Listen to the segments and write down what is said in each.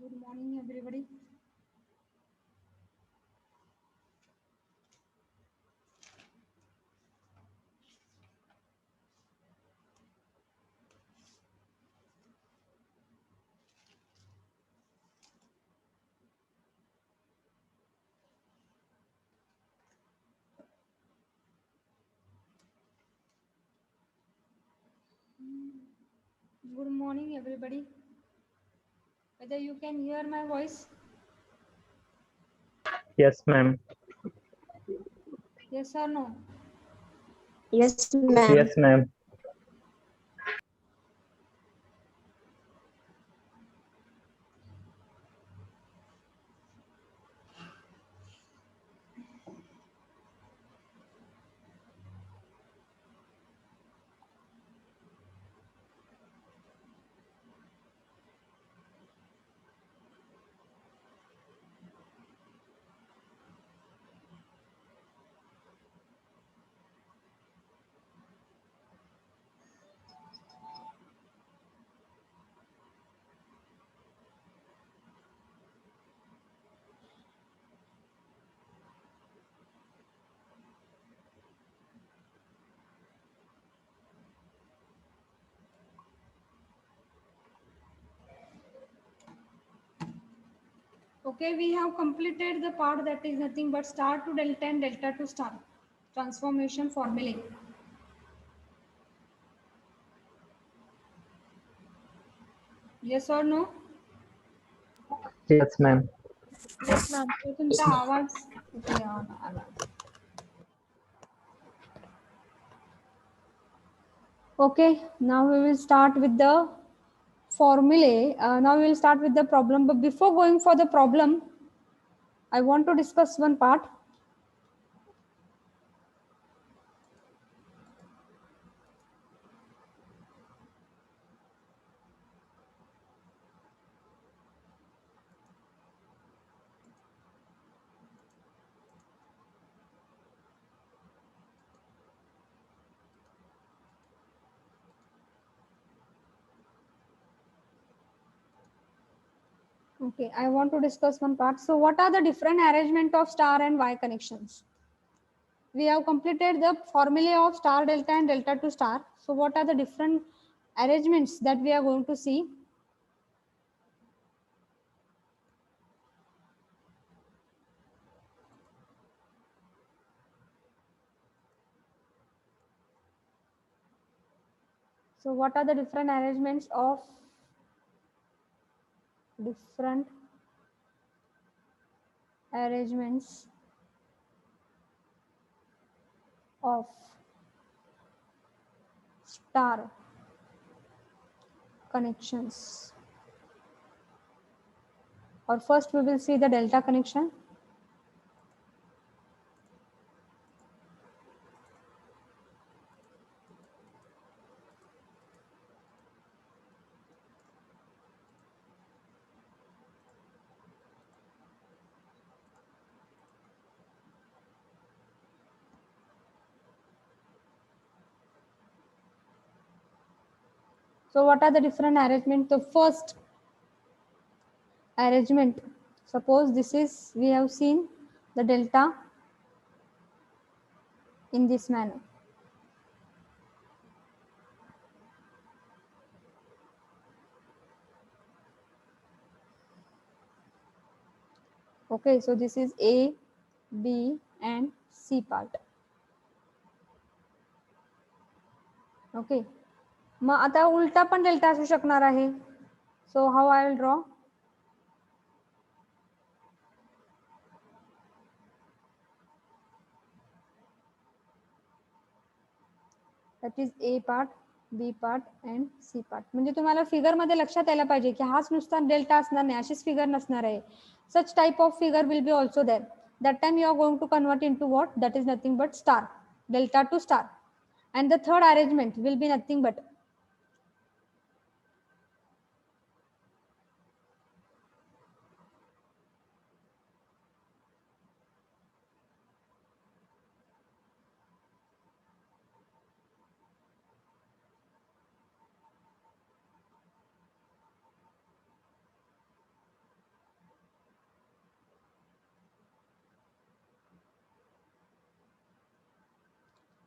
Good morning, everybody. Good morning, everybody. Whether you can hear my voice? Yes, ma'am. Yes or no? Yes, ma'am. Yes, ma'am. Okay, we have completed the part that is nothing but star to delta and delta to star transformation formulae. Yes or no? Yes, ma'am. Yes, ma'am. तो तुमचा आवाज इथे आला. Okay, now we will start with the formulae. Now we will start with the problem. But before going for the problem, I want to discuss one part. Okay, I want to discuss one part. So, what are the different arrangement of star and Y connections? We have completed the formula of star delta and delta to star. So, what are the different arrangements that we are going to see? So, what are the different arrangements of different arrangements of star connections? Or first we will see the delta connection. So, what are the different arrangement? The first arrangement, suppose this is, we have seen the delta in this manner. Okay, so this is A, B and C part. Okay, मग आता उलटा पण delta असू शकणार आहे. So how I will draw? That is A part, B part and C part. म्हणजे तुम्हाला figure मध्ये लक्षात यायला पाहिजे की हाच नुसता डेल्टा असणार नाही, अशीच फिगर नसणार आहे. Such type of figure will be also there. That time you are going to convert into what? That is nothing but star, delta to star. And the third arrangement will be nothing but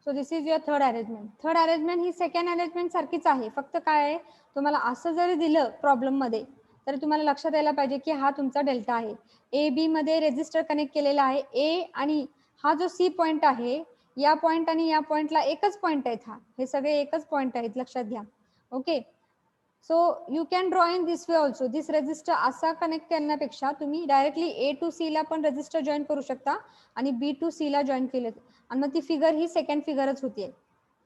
so this is your third arrangement. Third arrangement he second arrangement सारखीच आहे, फक्त काय आहे, तुम्हाला असं जरी दिलं problem मध्ये तर तुम्हाला लक्षात यायला पाहिजे की हा तुमचा डेल्टा आहे. ए बी मध्ये रेजिस्टर कनेक्ट केलेला आहे. ए आणि हा जो सी पॉइंट आहे, या पॉइंट आणि या पॉइंटला एकच पॉइंट आहेत. हे सगळे एकच पॉइंट आहेत, लक्षात घ्या. Okay, so you can draw in this way also. This resistor असा कनेक्ट करण्यापेक्षा तुम्ही डायरेक्टली ए टू सी ला पण रेजिस्टर जॉईन करू शकता आणि बी टू सी ला जॉईन केलं आणि मग ती फिगर ही सेकंड फिगरच होतीये.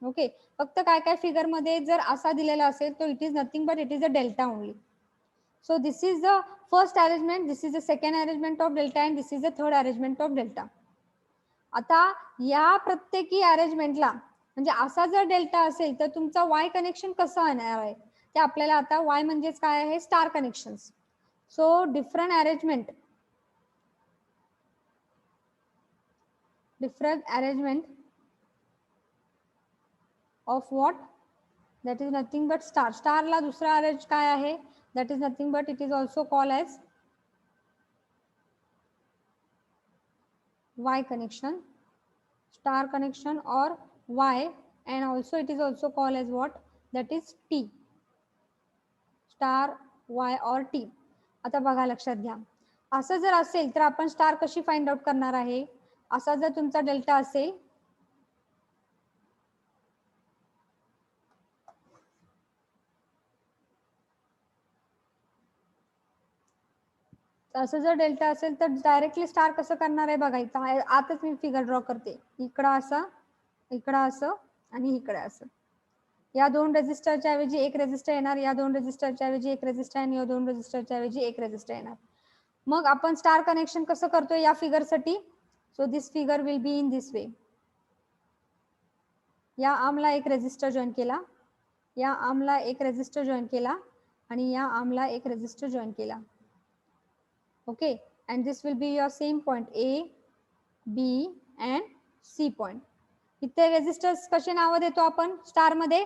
ओके, फक्त काय काय फिगर मध्ये जर असा दिलेला असेल तर it is nothing but it is a delta only. So this is the first arrangement, this is the second arrangement of delta and this is the third arrangement of delta. आता या प्रत्येकी अरेंजमेंटला म्हणजे असा जर डेल्टा असेल तर तुमचा वाय connection कसं येणार आहे ते आपल्याला आता वाय म्हणजेच काय आहे, star connections. So different arrangement of what, that is nothing but star. Star ला दुसरा अरेंज काय आहे, that is nothing but it is also called as Y connection, star connection or Y, and also it is also called as what, that is T, star Y or T. आता बघा लक्षात घ्या, असं जर असेल तर आपण स्टार कशी फाइंड आउट करणार आहे. असा जर तुमचा डेल्टा असेल असं जर डेल्टा असेल तर डायरेक्टली स्टार कसं करणार आहे बघा. इथं आताच मी फिगर ड्रॉ करते. इकडं असं आणि इकडे असं. या दोन रेजिस्टरच्या ऐवजी एक रेजिस्टर येणार, या दोन रेजिस्टरच्या ऐवजी एक रेजिस्टर आणि या दोन रेजिस्टरच्या ऐवजी एक रेजिस्टर येणार. मग आपण स्टार कनेक्शन कसं करतोय या फिगर साठी. So this figure will be in this वे. या आर्मला एक रेजिस्टर जॉईन केला, या आर्मला एक रेजिस्टर जॉईन केला आणि या आर्मला एक रेजिस्टर जॉईन केला. Okay, and this will be your same point A, B and C point. इथे रेजिस्टर्स कसे नाव देतो आपण स्टार मध्ये.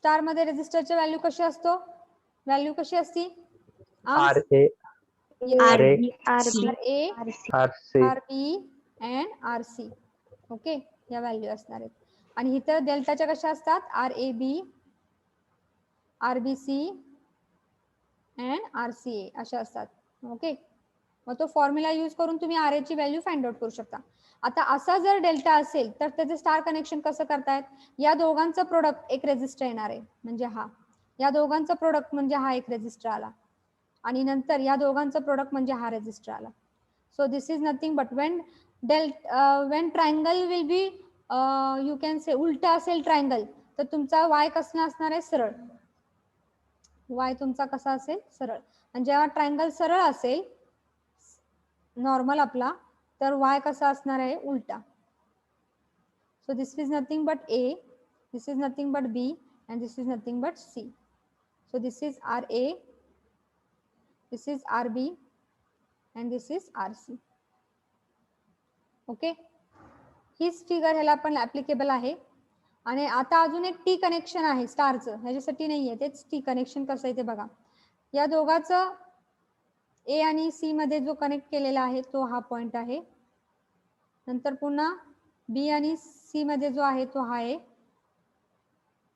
स्टार मध्ये रेजिस्टरची व्हॅल्यू कशी असतो, व्हॅल्यू कशी असती, R A R A, B R B A, R C R B and R C. Okay, या व्हॅल्यू असणार आहेत. आणि इथं डेल्टाच्या कशा असतात, R A B, R B C and R C A अशा असतात. ओके, मग तो फॉर्म्युला यूज करून तुम्ही आर ए ची व्हॅल्यू फाइंड आउट करू शकता. आता असा जर डेल्टा असेल तर त्याचे स्टार कनेक्शन कसं करतायत. या दोघांचं प्रोडक्ट एक रेजिस्टर येणार आहे म्हणजे हा, या दोघांचं प्रोडक्ट म्हणजे हा एक रेजिस्टर आला आणि नंतर या दोघांचं प्रोडक्ट म्हणजे हा रेजिस्टर आला. सो this is nothing but when triangle will be you can say उलटा असेल ट्रायंगल तर तुमचा वाय कसं असणार आहे, सरळ. वाय तुमचा कसा असेल, सरळ. आणि जेव्हा ट्रायंगल सरळ असेल नॉर्मल आपला तर वाय कसा असणार आहे, उलटा. So this is nothing but A, this is nothing but B and this is nothing but C. So this is R A, this is R B and this is R C. Okay, हीच figure ह्याला पण applicable आहे. आणि आता अजून एक T connection आहे स्टारचं, ह्याच्यासाठी नाहीये, तेच टी कनेक्शन कसं आहे ते बघा. या दोघांचं ए आणि सी मध्ये जो कनेक्ट केलेला आहे तो हा पॉइंट आहे. नंतर पुन्हा बी आणि सी मध्ये जो आहे तो हा आहे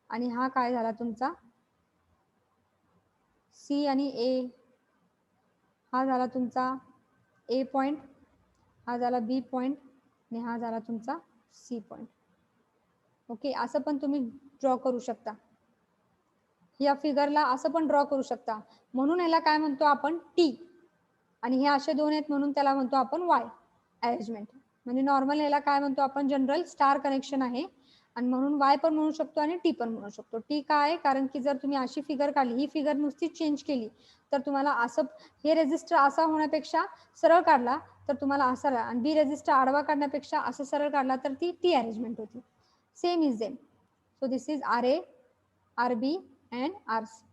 आणि हा काय झाला तुमचा सी आणि ए, हा झाला तुमचा ए पॉइंट, हा झाला बी पॉइंट आणि हा झाला तुमचा सी पॉइंट. ओके, असं पण तुम्ही ड्रॉ करू शकता. या फिगरला असं पण ड्रॉ करू शकता. म्हणून याला काय म्हणतो आपण, टी. आणि हे असे दोन आहेत म्हणून त्याला म्हणतो आपण वाय अरेंजमेंट. म्हणजे नॉर्मल याला काय म्हणतो आपण, जनरल स्टार कनेक्शन आहे आणि म्हणून वाय पण म्हणू शकतो आणि टी पण म्हणू शकतो. टी काय, कारण की जर तुम्ही अशी फिगर काढली, ही फिगर नुसती चेंज केली तर तुम्हाला असं हे रेजिस्टर असा होण्यापेक्षा सरळ काढला तर तुम्हाला असा, आणि बी रेजिस्टर आडवा काढण्यापेक्षा असं सरळ काढला तर ती टी अरेंजमेंट होती. Same is same. So this is R A, R B and R C.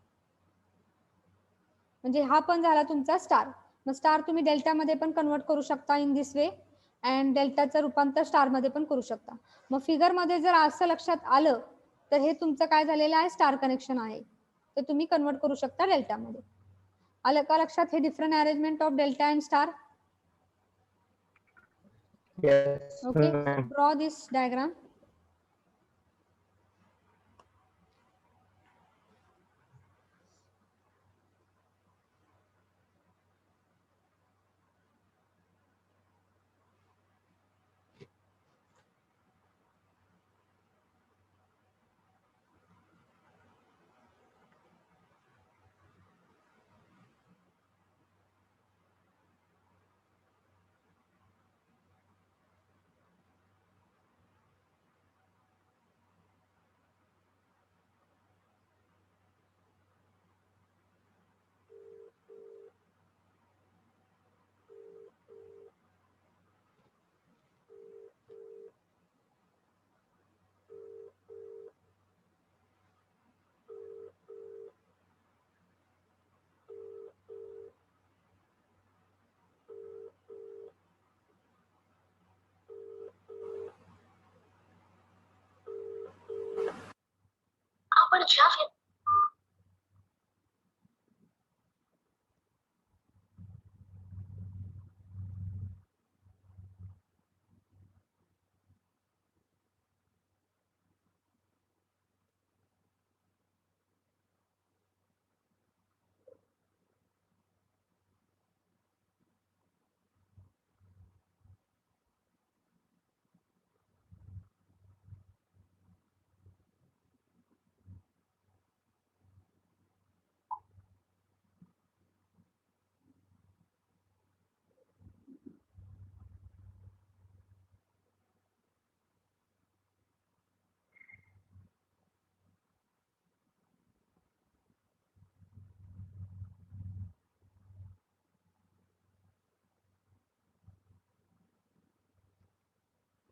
म्हणजे हा पण झाला तुमचा स्टार. मग स्टार तुम्ही डेल्टा मध्ये पण कन्वर्ट करू शकता इन दिस वे अँड डेल्टाचं रूपांतर स्टार मध्ये पण करू शकता. मग फिगर मध्ये जर असं लक्षात आलं तर हे तुमचं काय झालेलं आहे, स्टार कनेक्शन आहे. ते तुम्ही कन्वर्ट करू शकता डेल्टा मध्ये. आलं का लक्षात हे different arrangement of delta and star. Yes, Okay, ma'am. draw this diagram.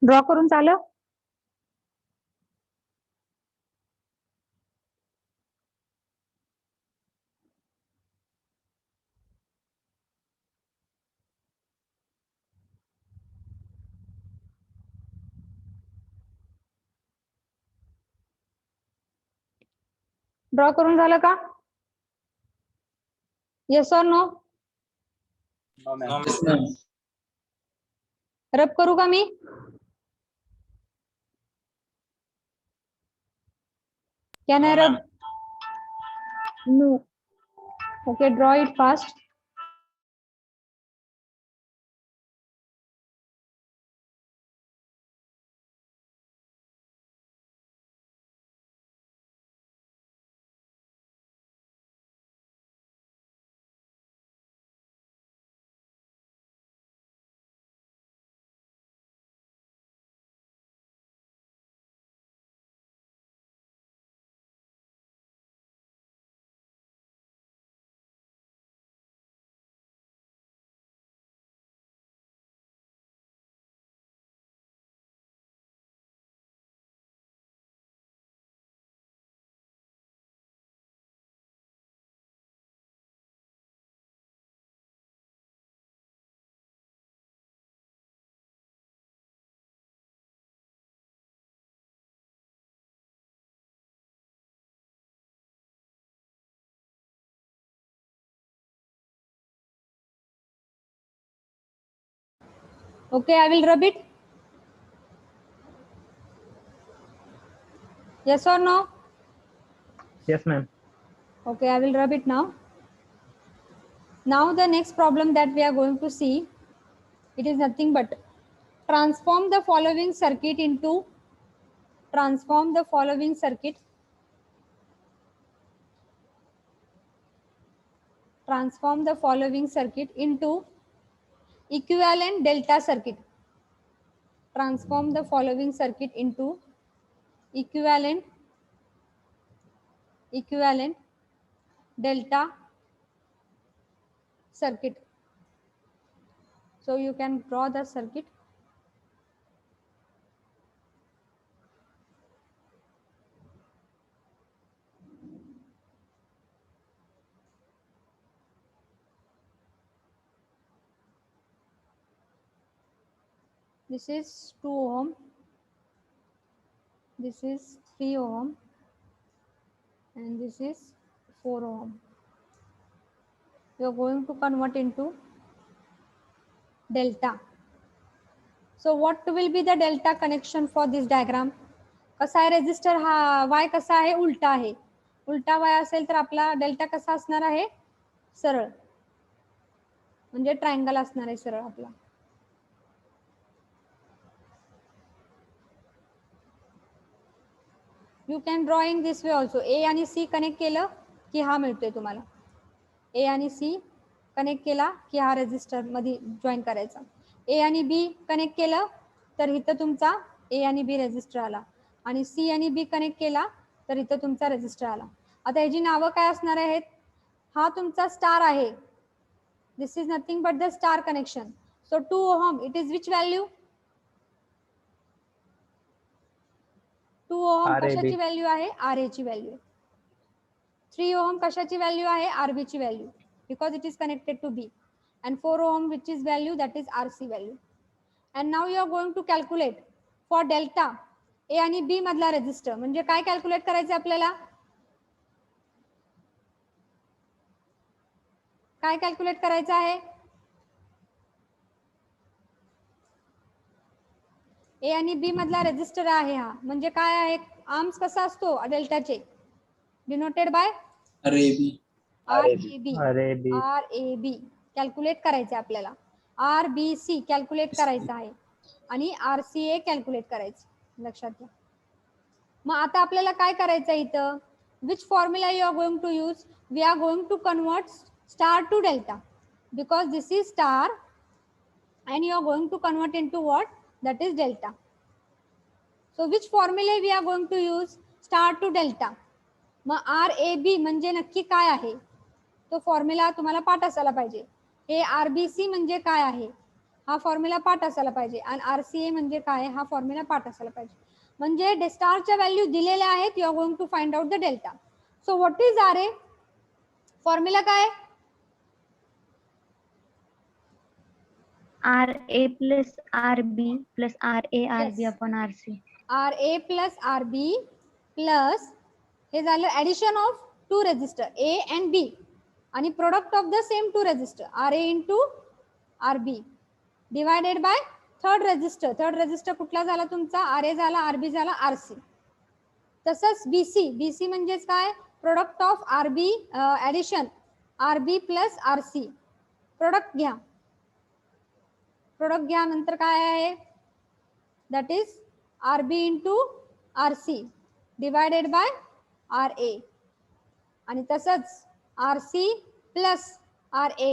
Draw करून झालं? ड्रॉ करून झालं का? येस और नो? रब करू का मी? Can I rub? No. Okay, draw it fast. Okay, I will rub it. Yes or no? Yes, ma'am. Okay, I will rub it now. Now the next problem that we are going to see, it is nothing but transform the following circuit into transform the following circuit transform the following circuit into equivalent delta circuit. Transform the following circuit into equivalent delta circuit. So you can draw the circuit. This is 2 ohm, this is 3 ohm, and this is 4 ohm. You are going to convert into delta. So what will be the delta connection for this diagram? कसा आहे resistor हा वाय कसा आहे उलटा आहे. उलटा वाय असेल तर आपला डेल्टा कसा असणार आहे सरळ म्हणजे ट्रायंगल असणार आहे सरळ आपला. You can draw in this way also. A आणि सी कनेक्ट केलं की हा मिळतोय तुम्हाला. ए आणि सी कनेक्ट केला की हा रेजिस्टर मध्ये जॉईन करायचा. ए आणि बी कनेक्ट केलं तर इथं तुमचा ए आणि बी रेजिस्टर आला आणि सी आणि बी कनेक्ट केला तर इथं तुमचा रेजिस्टर आला. आता ह्याची नावं काय असणार आहेत? हा तुमचा स्टार आहे. This is nothing but the star connection. So 2 ohm it is which value? 2 ohm RAB. कशाची व्हॅल्यू आहे? आर ए ची व्हॅल्यू. 3 ओहम कशाची व्हॅल्यू आहे? आरबी ची value because it is connected to B. and 4 ohm which is value that is RC value. And now you are going to calculate for delta A आणि B मधला resistor. म्हणजे काय calculate करायचं आपल्याला? काय calculate करायचं आहे? A आणि B मधला रेजिस्टर आहे हा. म्हणजे काय आहे? आर्म्स कसा असतो डेल्टाचे? Denoted by RAB. RAB calculate करायचं आपल्याला. RBC कॅल्क्युलेट करायचं आहे आणि RCA कॅल्क्युलेट करायचं. लक्षात घ्या. मग आता आपल्याला काय करायचं इथं? Which formula you are going to use? We are going to convert star to delta because this is star and you are going to convert into what? That is delta. So which formula we are going to use? Star to delta. Mug RAB म्हणजे नक्की काय आहे? तो formula तुम्हाला पाठ असायला पाहिजे. हे RBC म्हणजे काय आहे? हा फॉर्म्युला पाठ असायला पाहिजे. आणि RCA म्हणजे काय? हा फॉर्म्युला पाठ असायला पाहिजे. म्हणजे स्टारच्या व्हॅल्यू दिलेल्या आहेत. You are going to find out the delta. So what is RA? Formula काय? RA plus RB plus RA RB Yes. upon RC. RA plus RB plus हे झालं addition of 2 resistor A and B आणि product of the same 2 resistor RA into RB divided by third resistor. Third resistor कुठला झाला तुमचा? RA झाला, RB झाला, RC. तसंच BC म्हणजेच काय? Product of RB addition RB plus RC. Product घ्या. प्रोडक्ट घ्या नंतर काय आहे? that is RB into RC divided by RA आणि तसंच RC plus RA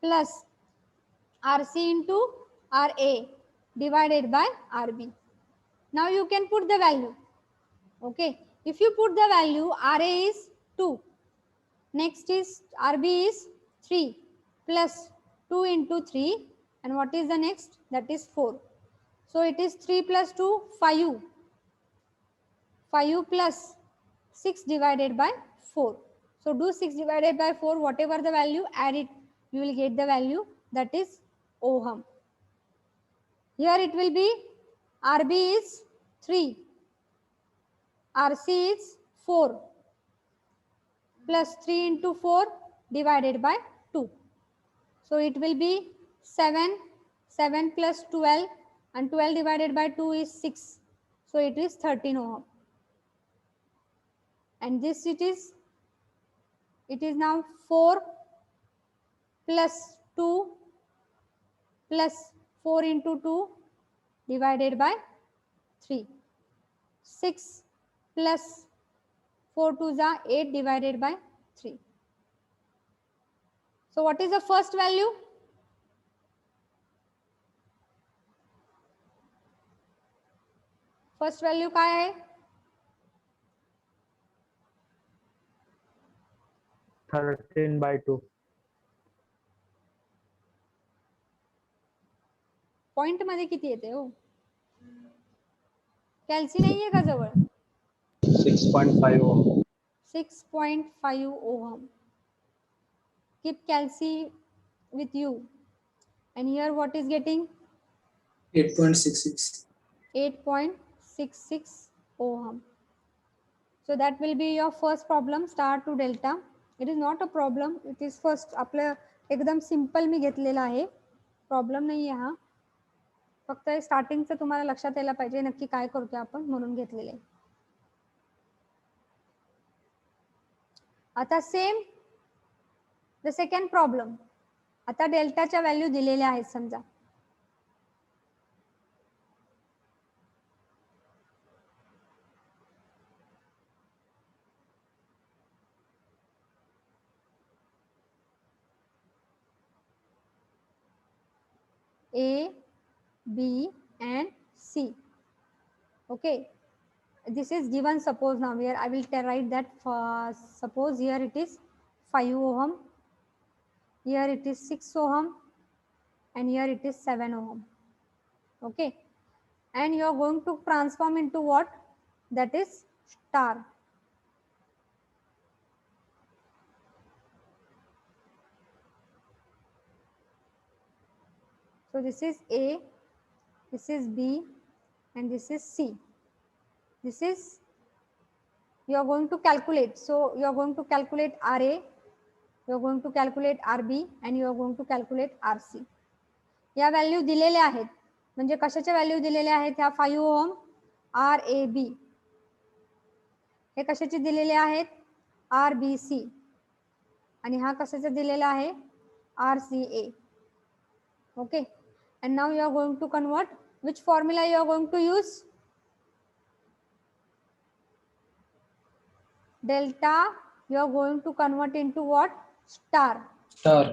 plus RC into RA divided by RB. Now you can put the value. Okay, if you put the value, RA is 2, next is RB is 3 plus 2 into 3 and what is the next? That is 4. So it is 3 plus 2, 5. 5 plus 6 divided by 4. So do 6 divided by 4, whatever the value, add it. You will get the value that is ohm. Here it will be RB is 3, RC is 4 plus 3 into 4 divided by 2. So it will be 7, 7 plus 12 and 12 divided by 2 is 6. So it is 13 ohm. And this it is now 4 plus 2 plus 4 into 2 divided by 3. 6 plus 4 2s are 8 divided by 3. So what is the first value? First value काय आहे? 13/2. Point मध्ये किती येते हो? कॅल्सी नाहीये का जवळ? 6.5 ohm. 6.5 ohm. Keep calci with you. And here what is getting? 8.66. 8.66 ohm. So that will be your first problem, star to delta. It is not a problem. It is first आपलं एकदम simple मी घेतलेला आहे. Problem नाही आहे हा. फक्त स्टार्टिंगचं तुम्हाला लक्षात यायला पाहिजे नक्की काय करतोय आपण म्हणून घेतलेले. आता सेम द सेकंड प्रॉब्लेम. आता डेल्टाच्या व्हॅल्यू दिलेल्या आहेत समजा. A, B and C. Okay, this is given. Suppose now here I will write that suppose here it is 5 ohm, here it is 6 ohm and here it is 7 ohm. Okay, and you are going to transform into what? That is star. So this is A, this is B and this is C. This is you are going to calculate. So you are going to calculate RA, you are going to calculate RB and you are going to calculate RC. या value दिलेल्या आहेत. म्हणजे कशाच्या value दिलेल्या आहेत ह्या 5 ओम RAB. हे कशाचे दिलेले आहेत RBC आणि हा कशाचा दिलेला आहे RCA. Okay, and now you are going to convert. Which formula you are going to use? Delta you are going to convert into what? Star. Star.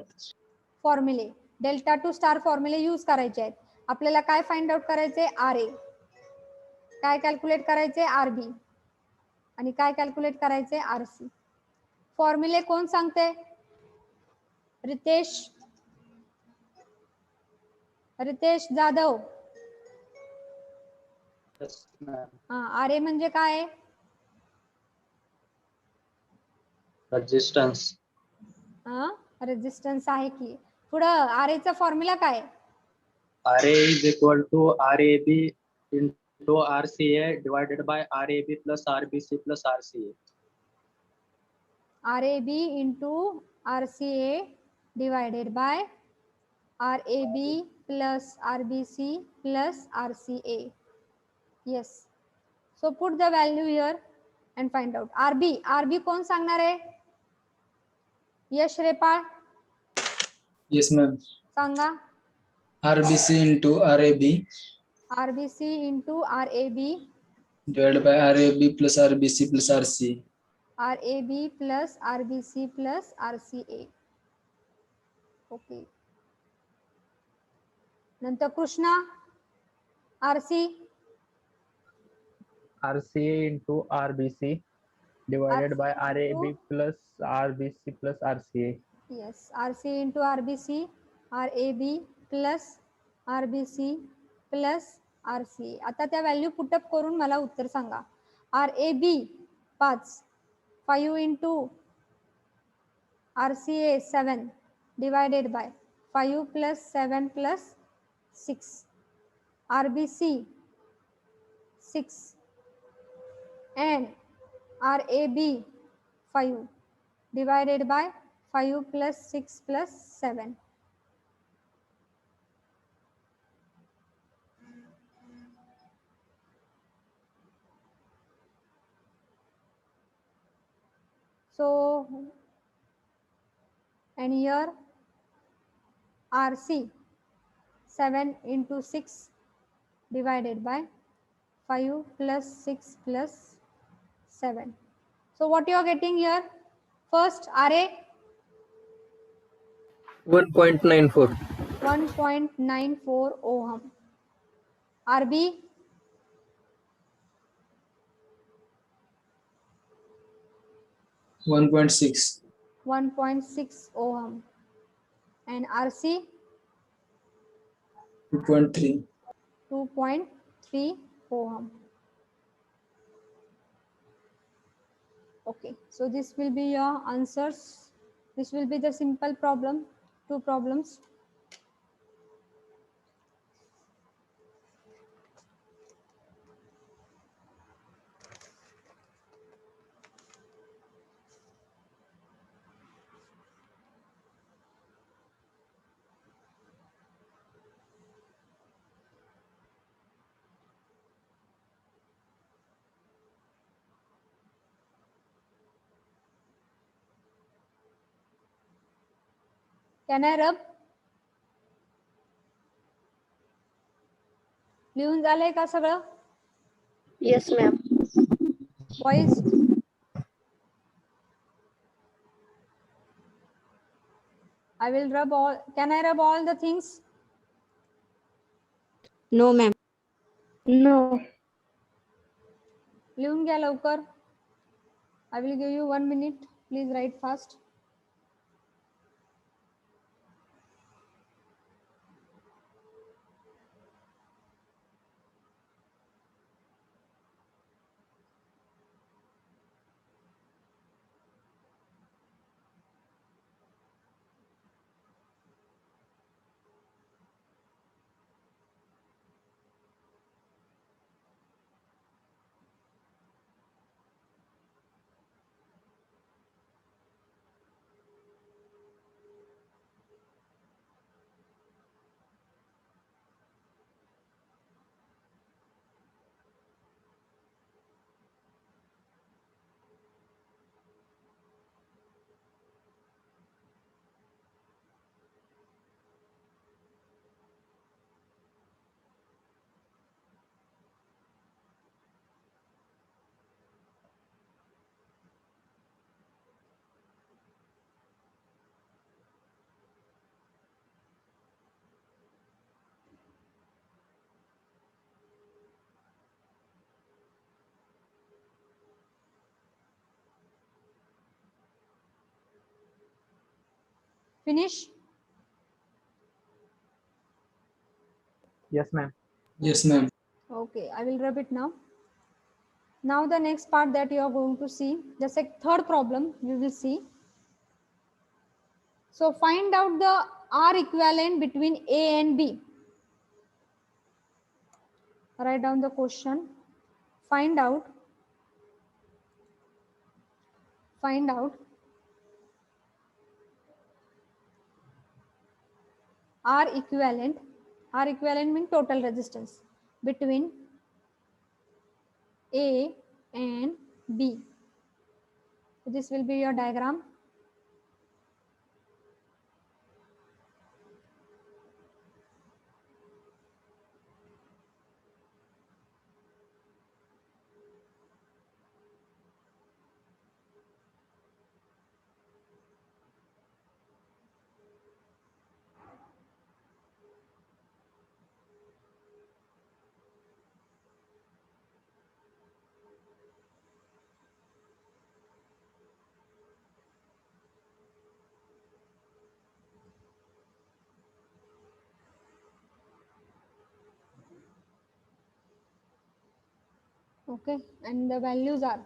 फॉर्म्युले डेल्टा टू स्टार फॉर्म्युले यूज करायचे आहेत. आपल्याला काय फाइंड आउट करायचे RA, काय calculate करायचे RB आणि काय कॅल्क्युलेट करायचे RC. फॉर्म्युले कोण सांगते? Ritesh Jadhav. Yes, ma'am. RA म्हणजे काय? Resistance. रेजिस्टन्स आहे की. पुढं RA चा फॉर्म्युला काय? RA is equal to RAB into RCA divided by RAB plus RBC plus RCA. RAB into RCA divided by RAB plus RBC plus RCA. Yes. So put the value here and find out. RB कोण सांगणार आहे? यश रेपाळ Yes, ma'am. Sanga. RBC into RAB RBC into RAB, divided by RAB plus RBC plus RCA. RAB plus RBC plus RCA. Okay. नंतर Krishna RC RCA into RBC divided by RC RAB into- plus RBC plus RCA. Yes, RC into RBC, RAB plus RBC plus RCA. आता त्या value put up करून मला उत्तर सांगा. RAB 5 into RCA 7 divided by 5 plus 7 plus 6. RBC 6 and RAB 5 divided by 5 plus 6 plus 7. So, and here RC 7 into 6 divided by 5 plus 6 plus 7. So what you are getting here? First RA 1.94. 1.94 ohm. RB 1.6. 1.6 ohm. And RC 2.3. 2.3 ohm. Okay, so this will be your answers. This will be the simple problem, 2 problems. Can I रब? लिहून झालंय का सगळं? Yes, ma'am. Boys I will rub all. Can I rub all the things? No, ma'am. No. लिहून घ्या लवकर. I will give you 1 minute. Please write fast. Finish? Yes, ma'am. Yes, ma'am. Okay, I will rub it now. Now the next part that you are going to see, the third problem you will see. So find out the R equivalent between A and B. Write down the question. Find out R equivalent means total resistance between A and B. So this will be your diagram. Okay, and the values are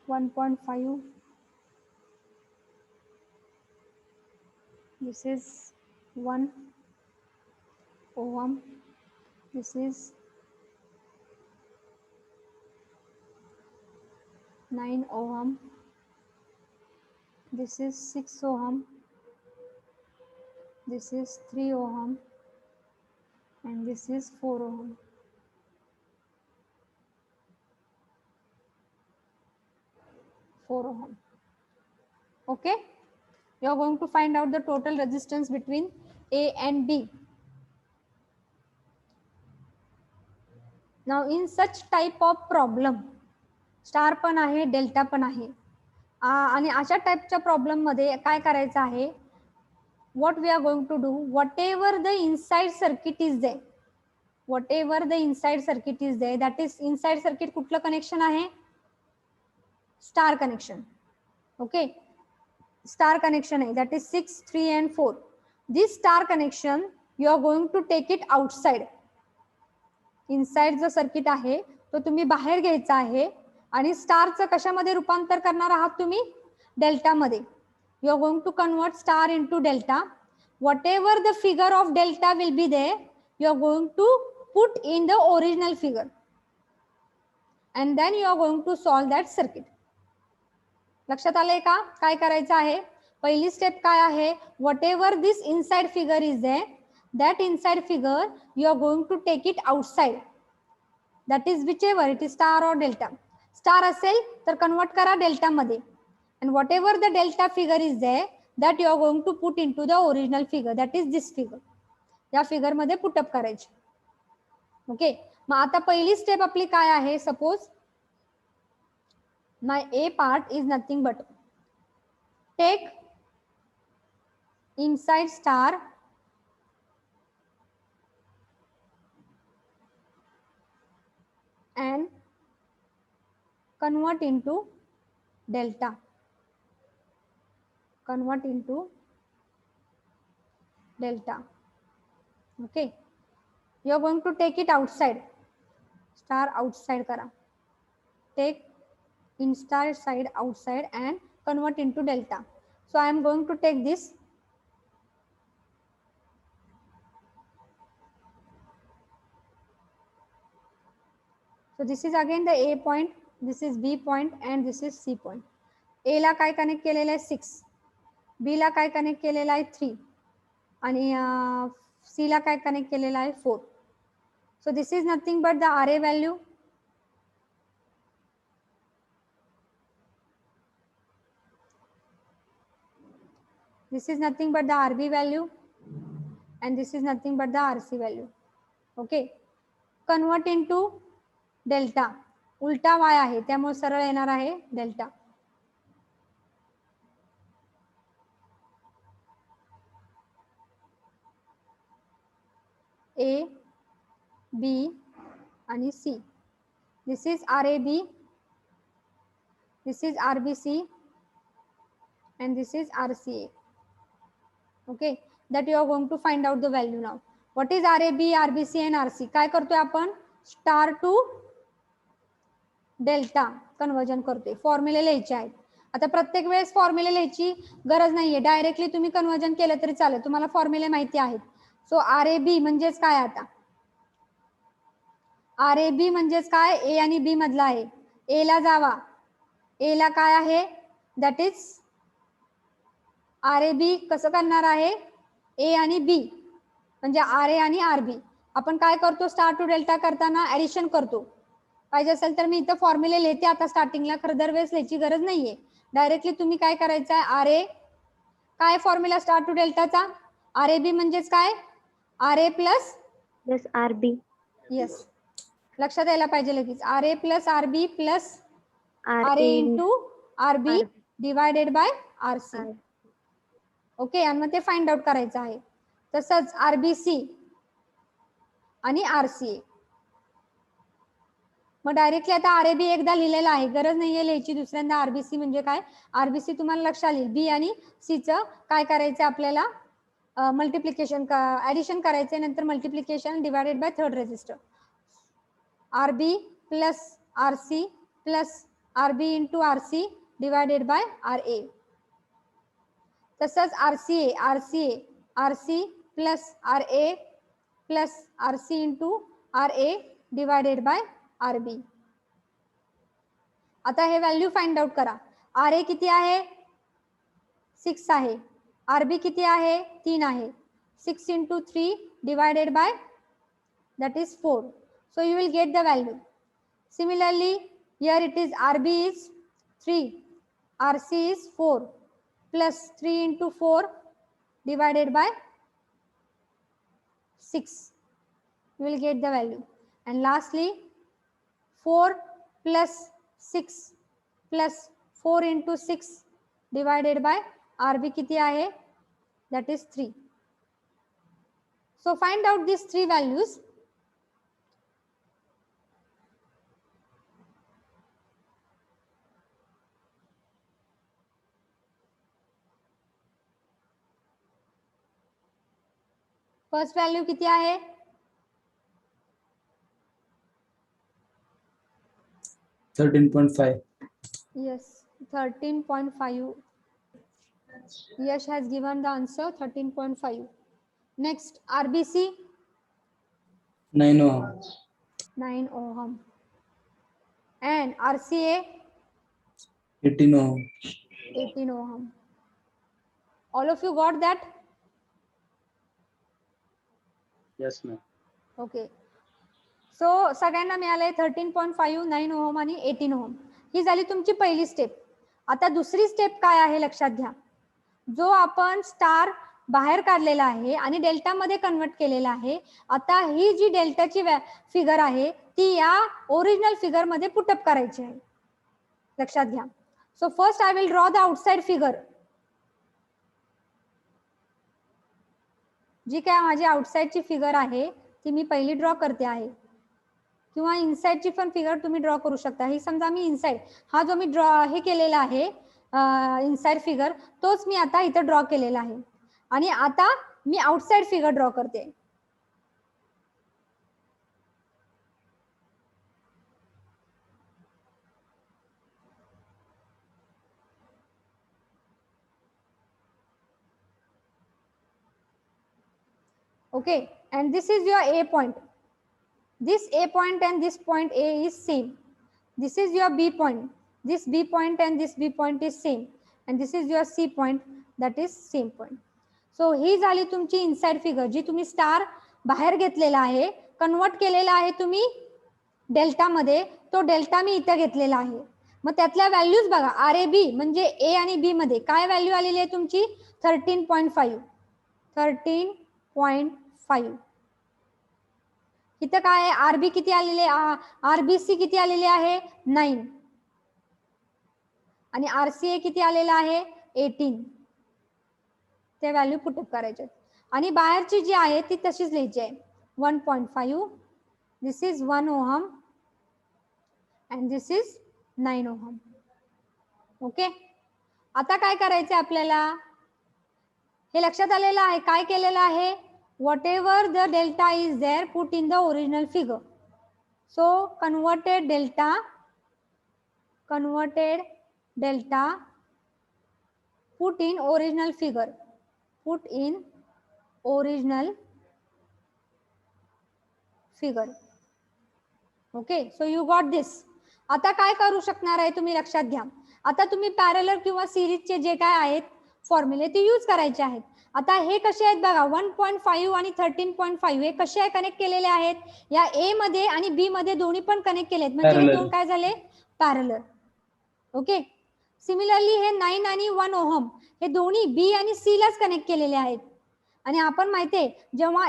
1.5. This is 1 ohm. This is 9 ohm. This is 6 ohm. This is 3 ohm. And this is 4 ohm. Okay, you are going to find out the total resistance between A and B. Now in such type of problem, star पण आहे, delta पण आहे, आणि अशा टाइपच्या problem मध्ये काय करायचं आहे, what we are going to do, whatever the inside circuit is there, that is inside circuit कुठलं कनेक्शन आहे, star connection. Okay, star connection आहे, that is 6, 3 and 4. This star connection you are going to take it outside. Inside जो circuit आहे तो तुम्ही बाहेर घ्यायचा आहे आणि स्टारचं कशामध्ये रूपांतर करणार आहात तुम्ही, डेल्टा मध्ये. You are going to convert star into delta. whatever the figure of delta will be there, you are going to put in the original figure and then you are going to solve that circuit. लक्षात आलंय का काय करायचं आहे. पहिली step काय आहे, whatever this inside figure is there, that inside figure you are going to take it outside, that is whichever it is star or delta. Star असेल तर कन्वर्ट करा डेल्टा मध्ये, and whatever the delta figure is there, that you are going to put into the original figure, that is this figure. या figure मध्ये put up करायचे. Okay, मग आता पहिली step आपली काय आहे? Suppose my A part is nothing but take inside star and convert into delta. Convert into delta. Okay, you are going to take it outside. Star outside kara. Take inside side outside and convert into delta. So I am going to take this. So this is again the A point, this is B point and this is C point. A ला काय connect केलेलं आहे 6, B ला काय connect केलेलं आहे 3 आणि C ला काय connect केलेलं आहे 4. So this is nothing but the RA value. This is nothing but the RB value and this is nothing but the RC value. Okay, convert into delta. उलटा y आहे त्यामुळे सरळ येणार आहे डेल्टा. A, B आणि C. This is RAB, this is RBC and this is RCA. Okay, that you are going to find out the value now. What is RAB, RBC and RC? काय करतोय आपण? Star to delta conversion करतोय. फॉर्म्युले लिहायचे आहेत. आता प्रत्येक वेळेस फॉर्म्युले लिहायची गरज नाहीये, डायरेक्टली तुम्ही कन्वर्जन केलं तरी चालेल, तुम्हाला फॉर्म्युले माहिती आहेत. सो RAB म्हणजेच काय? आता RAB म्हणजेच काय? A आणि B मधला आहे. A La Java. A ला काय आहे? दॅट इज RAB कसं करणार आहे? A आणि B म्हणजे RA आणि RB. आपण काय करतो? स्टार टू डेल्टा करताना ऍडिशन करतो. पाहिजे असेल तर मी इथं फॉर्म्युले लिहिते आता स्टार्टिंगला, खरं दरवेळेस लिहायची गरज नाहीये. डायरेक्टली तुम्ही काय करायचं आहे? RA काय फॉर्म्युला स्टार टू डेल्टाचा? RAB म्हणजेच काय? RA plus RB. येस, लक्षात यायला पाहिजे लगेच. RA plus RB plus RA into RB divided bye RC. Okay, आणि मग ते फाइंड आउट करायचं आहे. तसंच RBC आणि RCA. मग डायरेक्टली आता RAB एकदा लिहिलेला आहे, गरज नाहीये लिहायची दुसऱ्यांदा. RBC म्हणजे काय? RBC तुम्हाला लक्षात येईल. B आणि C चं काय करायचं आपल्याला? मल्टिप्लिकेशन ऍडिशन करायचंय, नंतर multiplication divided by third resistor. RB plus RC plus RB into RC divided by RA. तसंच RC plus RA plus RC into RA divided by RB. आता हे व्हॅल्यू फाइंड आउट करा. RA किती आहे? 6 आहे. RB किती आहे? 3 आहे. 6 into 3 divided by that is 4. So you will get the value. Similarly, here it is RB is 3, RC is 4 plus 3 into 4 divided by 6. You will get the value. And lastly, 4 plus 6 plus 4 into 6 divided by RB किती आहे? That is 3. So find out these three values. First value किती आहे? 13.5. Yes, 13.5. Yash has given the answer 13.5. Next, RBC 9 ohm. 9 ohm and RCA 18 ohm. 18 ohm. All of you got that? Yes, ma'am. Okay. So सगळ्यांना मिळालंय 13.5, 9 ohm आणि 18 ohm. ही झाली तुमची पहिली step. आता दुसरी स्टेप काय आहे लक्षात घ्या. जो आपण स्टार बाहेर काढलेला आहे आणि डेल्टा मध्ये कन्वर्ट केलेला आहे. आता ही जी डेल्टाची फिगर आहे ती या ओरिजिनल फिगर मध्ये पुटअप करायची आहे. लक्षात घ्या. So first I will draw the outside figure. जी काय माझी आउटसाइडची फिगर आहे ती मी पहिली ड्रॉ करते आहे, किंवा इनसाइडची पण फिगर तुम्ही ड्रॉ करू शकता. ही समजा मी इनसाइड, हा जो मी ड्रॉ हे केलेला आहे इनसाइड फिगर, तोच मी आता इथं ड्रॉ केलेला आहे. आणि आता मी आउटसाइड फिगर ड्रॉ करते. Okay, and this is your A point. This A point and this point A is same. This is your B point. This B point and this B point is same. And this is your C point, that is same point. So ही झाली तुमची inside figure, जी तुम्ही star बाहेर घेतलेला आहे, convert केलेला आहे तुम्ही delta मध्ये. तो डेल्टा मी इथे घेतलेला आहे. मग त्यातल्या व्हॅल्यूज बघा. RAB म्हणजे A आणि B मध्ये काय व्हॅल्यू आलेली आहे तुमची? 13.5. 13.5. इथं काय आहे? RB किती आलेले, RBC किती आलेले आहे? 9. आणि RCA किती आलेला आहे? 18. ते व्हॅल्यू पुटअप करायचे. आणि बाहेरची जी आहे ती तशीच लिहायची आहे. 1.5. This is 1 ohm and this is 9 ohm. Okay, आता काय करायचं आपल्याला? हे लक्षात आलेलं आहे. काय केलेलं आहे? whatever the delta is there, put in the original figure. So converted delta put in original figure. Put in original figure. Okay, so you got this. आता काय करू शकणार आहे तुम्ही लक्षात घ्या. आता तुम्ही पॅरलल किंवा सिरीजचे जे काय आहेत फॉर्म्युले ते यूज करायचे आहेत. आता हे कसे आहेत बघा. 1.5 आणि 13.5 हे कसे कनेक्ट केलेले आहेत? या A मध्ये आणि B मध्ये दोन्ही पण कनेक्ट केले आहेत. म्हणजे हे दोन काय झाले? पॅरलल. ओके, सिमिलरली हे 9 आणि 1 ओहम हे दोन्ही B आणि C लाच कनेक्ट केलेले आहेत. आणि आपण माहितीये जेव्हा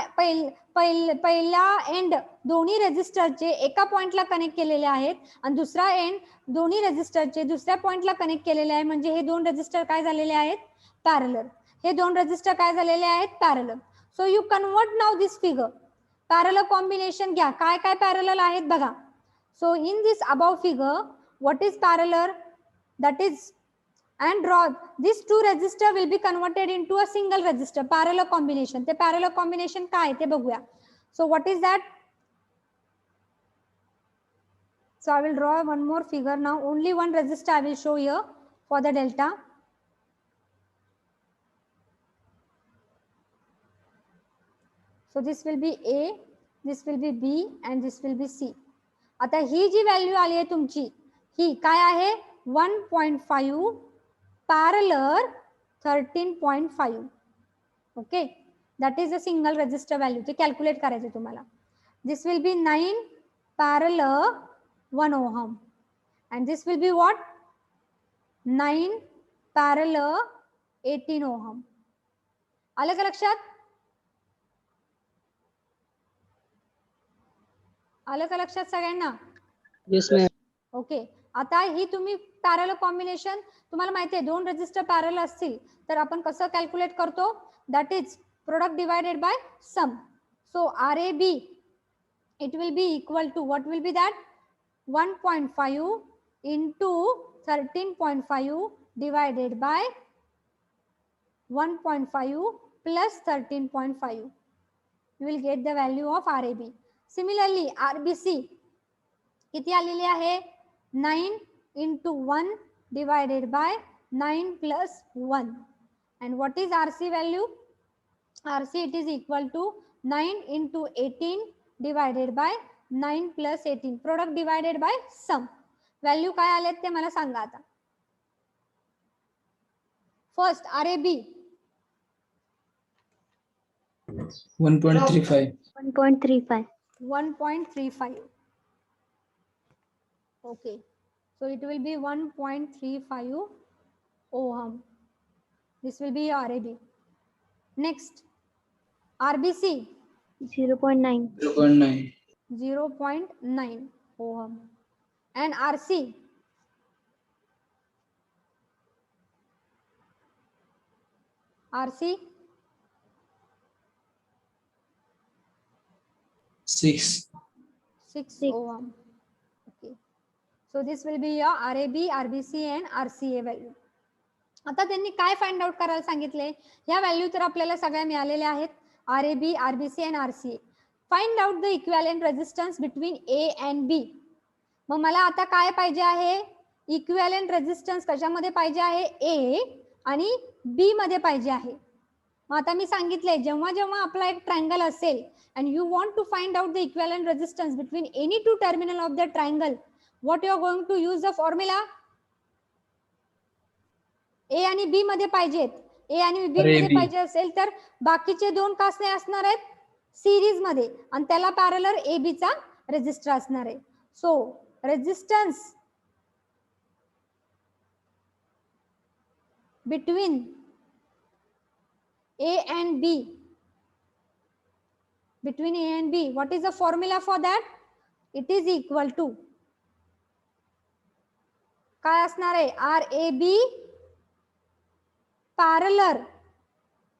पहिला एंड दोन्ही रेजिस्टरचे एका पॉइंटला कनेक्ट केलेले आहेत आणि दुसरा एंड दोन्ही रेजिस्टरचे दुसऱ्या पॉइंटला कनेक्ट केलेले आहे, म्हणजे हे दोन रेजिस्टर काय झालेले आहेत? पॅरलल. हे दोन रेजिस्टर काय झालेले आहेत? Parallel. So you convert now this figure. Parallel combination घ्या. काय काय पॅरलल आहेत बघा. So in this above figure what is parallel? That is and draw these two resistor will be converted into a single resistor, parallel combination. ते parallel combination काय ते बघूया. So what is that? So I will draw one more figure now. Only one resistor I will show here for the delta. So this will be A, this will be B and this will be C. आता ही जी value आली आहे तुमची, ही काय आहे? 1.5 parallel 13.5. okay, that is a single resistor value. ते calculate करायचे तुम्हाला. This will be 9 parallel 1 ohm and this will be what? 9 parallel 18 ohm. आलं का लक्षात? आलं का लक्षात सगळ्यांना? Yes, ma'am. ओके, आता ही तुम्ही पॅरलल कॉम्बिनेशन, तुम्हाला माहिती आहे दोन रेजिस्टर पॅरलल असतील तर आपण कसं कॅल्क्युलेट करतो? That is product divided by sum. So RAB it will be equal to what will be that? 1.5 into 13.5 divided by 1.5 plus 13.5. You will get the value of RAB. Similarly RBC किती आलेली आहे? 9 into 1 divided by 9 plus 1. And what is RC value? RC it is equal to 9 into 18 divided by 9 plus 18. Product divided by sum. Value काय आलेत ते मला सांगा आता. First RAB 1.35. 1.35. 1.35. Okay, so it will be 1.35 ohm. This will be your RAB. Next, RBC 0.9. 0.9. 0.9 ohm, and RC 6. 6 ohm. Okay, so this will be your RAB, RBC and RCA value. आता त्यांनी काय find out करायला सांगितले, ह्या value तर आपल्याला सगळ्या मिळालेल्या आहेत, RAB, RBC and RCA. Find out the equivalent resistance between A and B. मग मला आता काय पाहिजे आहे, इक्विव्हॅलेंट रेझिस्टन्स कशामध्ये पाहिजे आहे, A आणि B मध्ये पाहिजे आहे. मग आता मी सांगितलंय, जेव्हा जेव्हा आपला एक ट्रायंगल असेल and you want to find out the equivalent resistance between any two terminal of the triangle, what you are going to use the formula? A आणि B मध्ये पाहिजेत, A आणि B मध्ये पाहिजे असेल तर बाकीचे दोन कासने असणार आहेत सिरीज मध्ये आणि त्याला पॅरलर AB चा रेझिस्टर असणार आहे. So resistance between A and B, between A and B, what is the formula for that? It is equal to काय असणार आहे, RAB पॅरलर,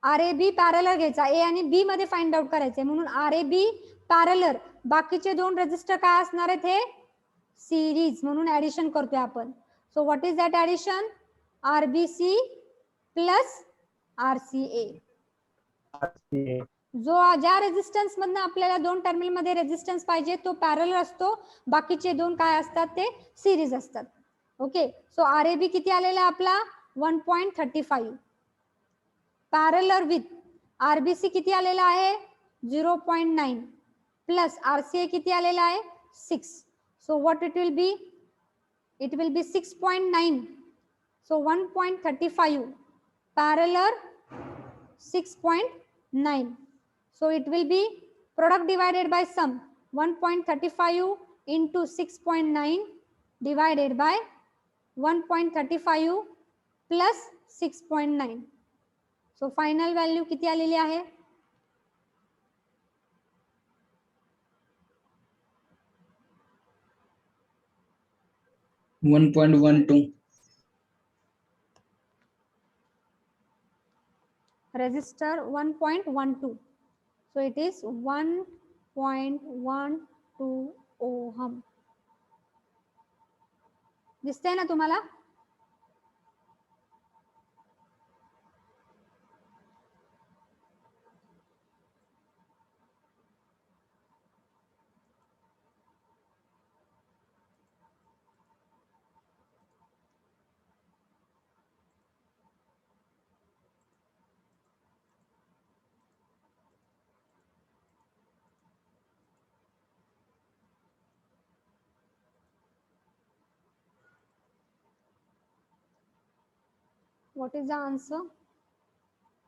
RAB पॅरलर घ्यायचा, A आणि B मध्ये फाइंड आउट करायचे म्हणून RAB पॅरलर, बाकीचे दोन रेझिस्टर काय असणार आहेत, हे सिरीज म्हणून ऍडिशन करतोय आपण. सो what is that addition, RBC plus RCA. जो ज्या रेझिस्टन्स मधनं आपल्याला दोन टर्मिनल मध्ये रेझिस्टन्स पाहिजे तो पॅरलल असतो, बाकीचे दोन काय असतात ते सिरीज असतात. ओके, सो RAB किती आलेला आपला 1.35 पॅरलर विथ RBC किती आलेला आहे 0.9 प्लस RCA किती आलेला आहे 6. So what it will be, it will be 6.9. So 1.35 parallel 6.9. So it will be product divided by sum, 1.35 into 6.9 divided by 1.35 plus 6.9. So final value किती आलेली आहे, resistor 1.12. So it is 1.12 ohm. दिसतंय ना तुम्हाला, what is the answer,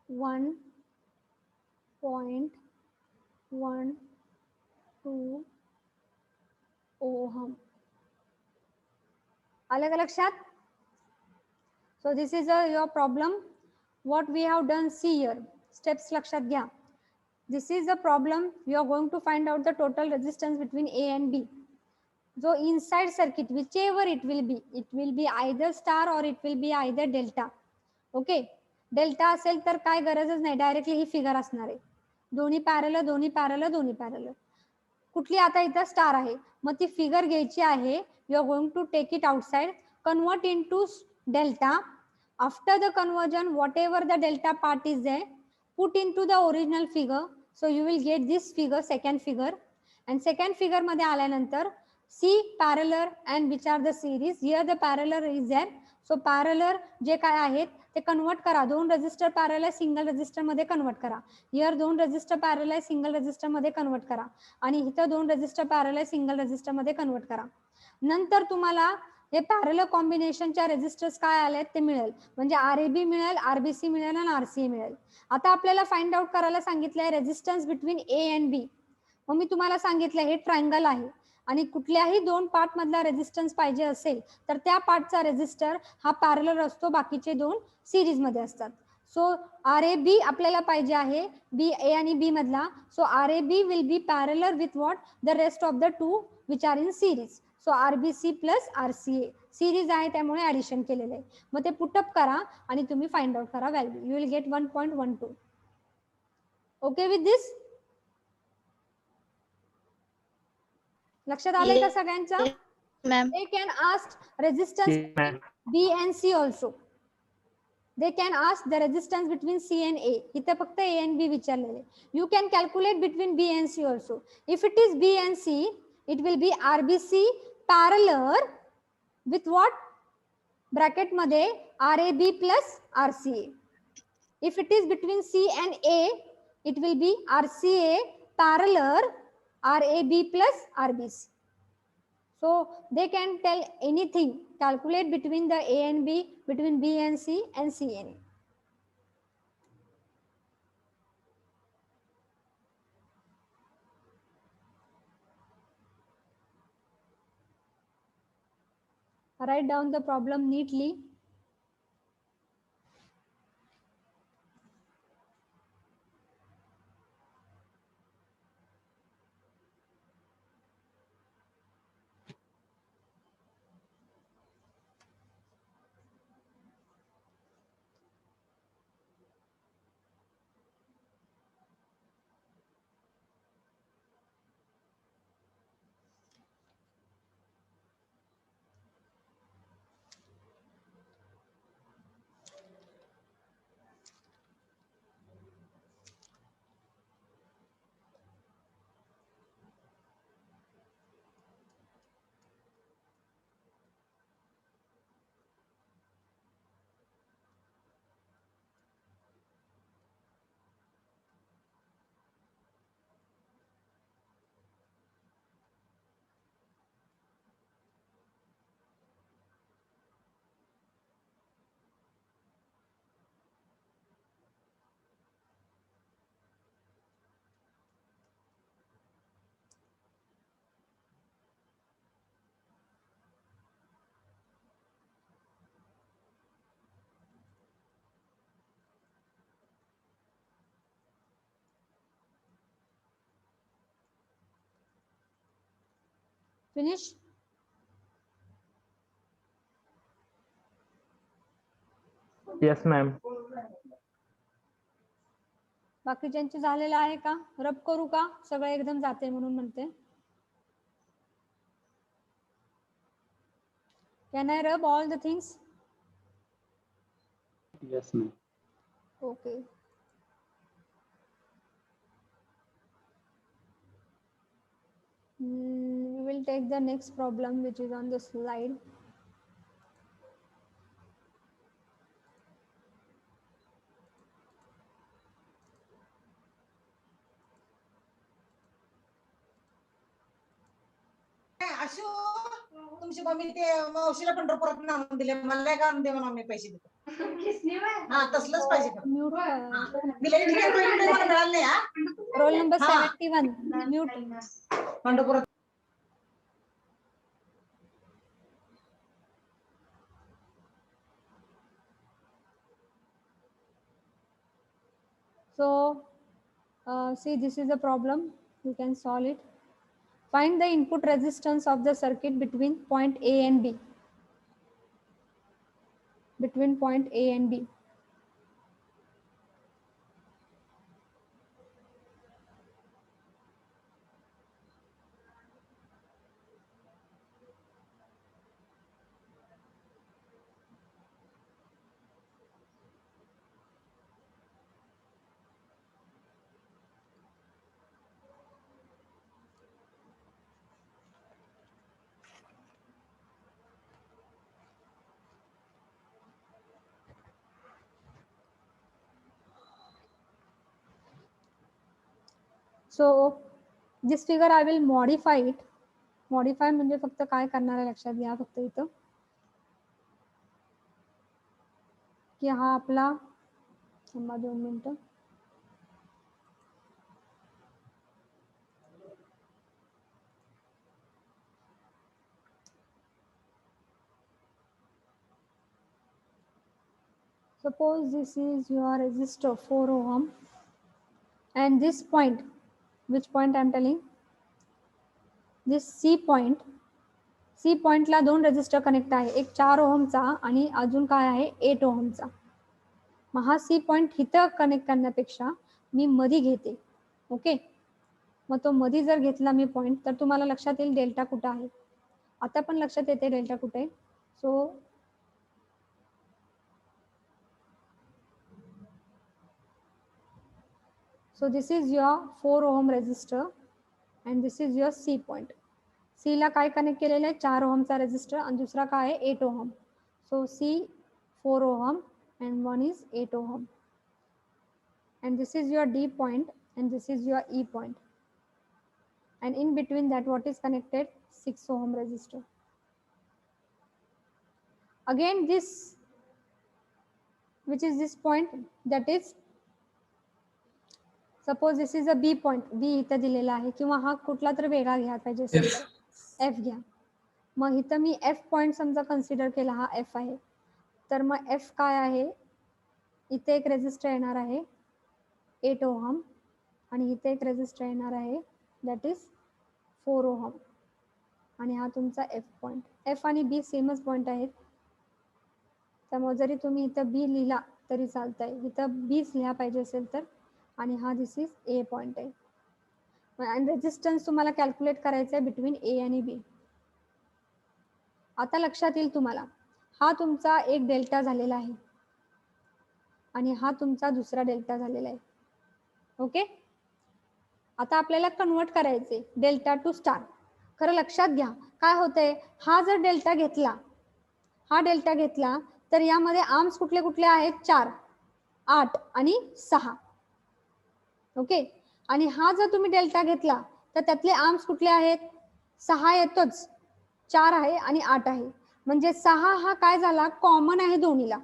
1.12 ohm. आलं का लक्षात? So this is your problem. What we have done, see here, steps लक्षात घ्या. This is the problem. You are going to find out the total resistance between A and B. So inside circuit, whichever it will be either star or it will be either delta. Okay, delta असेल तर काय गरजच नाही, directly ही figure असणार आहे, दोन्ही parallel दोन्ही parallel दोन्ही पॅरलल. कुठली आता इथं स्टार आहे, मग ती फिगर घ्यायची आहे, you are going to take it outside, convert into delta. After the conversion whatever the delta part is there, put into the original figure. So you will get this figure, second figure. And second figure मध्ये आल्यानंतर see parallel and which are the series, here the parallel is there. So parallel जे काय आहेत ते convert करा, दोन resistor parallel single resistor मध्ये convert करा. हिअर दोन रेझिस्टर पॅरलल सिंगल रेझिस्टर मध्ये कन्वर्ट करा आणि इथं दोन रेझिस्टर पॅरलल सिंगल रेझिस्टर मध्ये कन्वर्ट करा. नंतर तुम्हाला हे पॅरलल कॉम्बिनेशनच्या रेझिस्टर्स काय आलेत ते मिळेल, म्हणजे RAB मिळेल, RBC मिळेल आणि RCA मिळेल. आता आपल्याला फाइंड आउट करायला सांगितलंय resistance between A and B. मग मी तुम्हाला सांगितलं हे ट्रायंगल आहे आणि कुठल्याही दोन पार्ट मधला रेझिस्टन्स पाहिजे असेल तर त्या पार्टचा रेझिस्टर हा पॅरलल असतो, बाकीचे दोन सिरीज मध्ये असतात. सो आर ए बी आपल्याला पाहिजे आहे, बी ए आणि बी मधला. So R A B will be parallel with what, the rest of the two which are in series. So RBC plus RCA series आहे त्यामुळे ऍडिशन केलेलं आहे. मग ते पुटअप करा आणि तुम्ही फाइंड आउट करा value. You will gate 1.12. Okay with this? लक्षात आलंय का सगळ्यांचं? Ma'am. They can ask resistance between B and C also. They can ask the resistance between C and A. इथे फक्त A and B विचारलेले. You can calculate between B and C also. If it is B and C, it will be RBC parallel with what? Bracket मध्ये RAB plus RCA. If it is between C and A, it will be RCA parallel RAB plus RBC. So they can tell anything, calculate between the A and B, between B and C and A. Write down the problem neatly. Finish? Yes, ma'am. बाकीच्यांचे झालेलं आहे का? रब करू का? सगळं एकदम जाते म्हणून म्हणते. Can I rub all the things? Yes, ma'am. Okay. We will take the next problem which is on the slide. अशो तुमची मम्मी ते मावशीला पंढरपुरात आणून दिले, मला नाही का आणून दे म्हणून मी पैसे देतो. हा तसलंच पाहिजे का? Mute. मी लई ठिकाणी बघितलंय, मला मिळालं नाही. हा Roll number हा. 71. Mute. पंढरपुरात So, see, this is the problem. You can solve it. Find the input resistance of the circuit between point A and B. Between point A and B. So this figure I will modify it. Modify म्हणजे फक्त काय करणार आहे लक्षात घ्या फक्त इथं की हा आपला 2 मिनिटं Suppose this is your resistor 4 ohm and this point, which point I am telling, this C point ला दोन रेजिस्टर कनेक्ट आहे, एक 4 ओहमचा आणि अजून काय आहे 8 ओहमचा. मग हा सी पॉइंट इथं कनेक्ट करण्यापेक्षा मी मधी घेते. ओके, मग तो मधी जर घेतला मी पॉइंट तर तुम्हाला लक्षात येईल डेल्टा कुठं आहे. आता पण लक्षात येते डेल्टा कुठे आहे. So this is your 4 ohm resistor and this is your C point. C ला काय कनेक्ट केलेलं आहे 4 ओहमचा रेजिस्टर आणि दुसरा काय आहे 8 ohm. So C 4 ohm and one is 8 ohm. And this is your D point and this is your E point. And in between that what is connected? 6 ohm resistor. Again this, which is this point, that is, suppose this is a B point. B इथं दिलेला आहे किंवा हा कुठला तर वेगळा घ्या पाहिजे असेल तर एफ घ्या. मग इथं मी एफ पॉइंट समजा कन्सिडर केला, हा एफ आहे. तर मग एफ काय आहे, इथे एक रेजिस्टर येणार आहे 8 ओहम आणि इथे एक रेजिस्टर येणार आहे दॅट इज 4 ओहम आणि हा तुमचा एफ पॉइंट. एफ आणि बी सेमच पॉइंट आहेत, त्यामुळे जरी तुम्ही इथं बी लिहिला तरी चालतंय. इथं बीच लिहा पाहिजे असेल तर. आणि हा दिस इज ए पॉइंट आहे. आणि रेजिस्टन्स तुम्हाला कॅल्क्युलेट करायचं आहे बिटवीन ए आणि बी. आता लक्षात येईल तुम्हाला, हा तुमचा एक डेल्टा झालेला आहे आणि हा तुमचा दुसरा डेल्टा झालेला आहे. ओके, आता आपल्याला कन्वर्ट करायचे डेल्टा टू स्टार. खरं लक्षात घ्या काय होतंय, हा जर डेल्टा घेतला, हा डेल्टा घेतला तर यामध्ये आर्म्स कुठले कुठले आहेत 4, 8 आणि 6. ओके, आणि हा जर तुम्ही डेल्टा घेतला तर त्यातले आर्म्स कुठले आहेत 6 येतोच, 4 आहे आणि 8 आहे. म्हणजे 6 हा काय झाला कॉमन आहे दोन्हीला.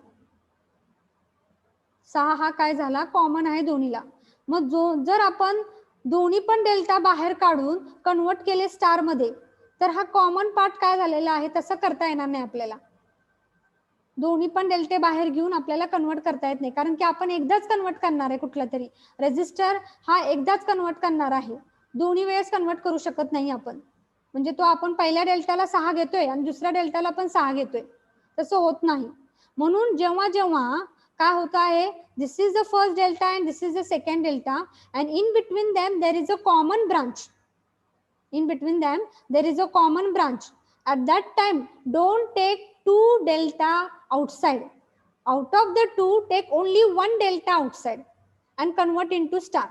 6 हा काय झाला कॉमन आहे दोन्हीला. मग जर आपण दोन्ही पण डेल्टा बाहेर काढून कन्वर्ट केले स्टार मध्ये तर हा कॉमन पार्ट काय झालेला आहे तसं करता येणार नाही आपल्याला. दोन्ही पण डेल्टे बाहेर घेऊन आपल्याला कन्वर्ट करता येत नाही, कारण की आपण एकदाच कन्वर्ट करणार आहे. कुठला तरी रेजिस्टर हा एकदाच कन्वर्ट करणार आहे, दोन्ही वेळेस कन्वर्ट करू शकत नाही आपण. म्हणजे तो आपण पहिल्या डेल्टाला 6 घेतोय आणि दुसऱ्या डेल्टाला पण 6 घेतोय, तसं होत नाही. म्हणून जेव्हा जेव्हा काय होत आहे, this is the first delta and this is the second delta and in between them there is a common branch. In between them there is a common branch. At that time don't take 2 delta outside. Out of the 2 take only 1 delta outside and convert into star.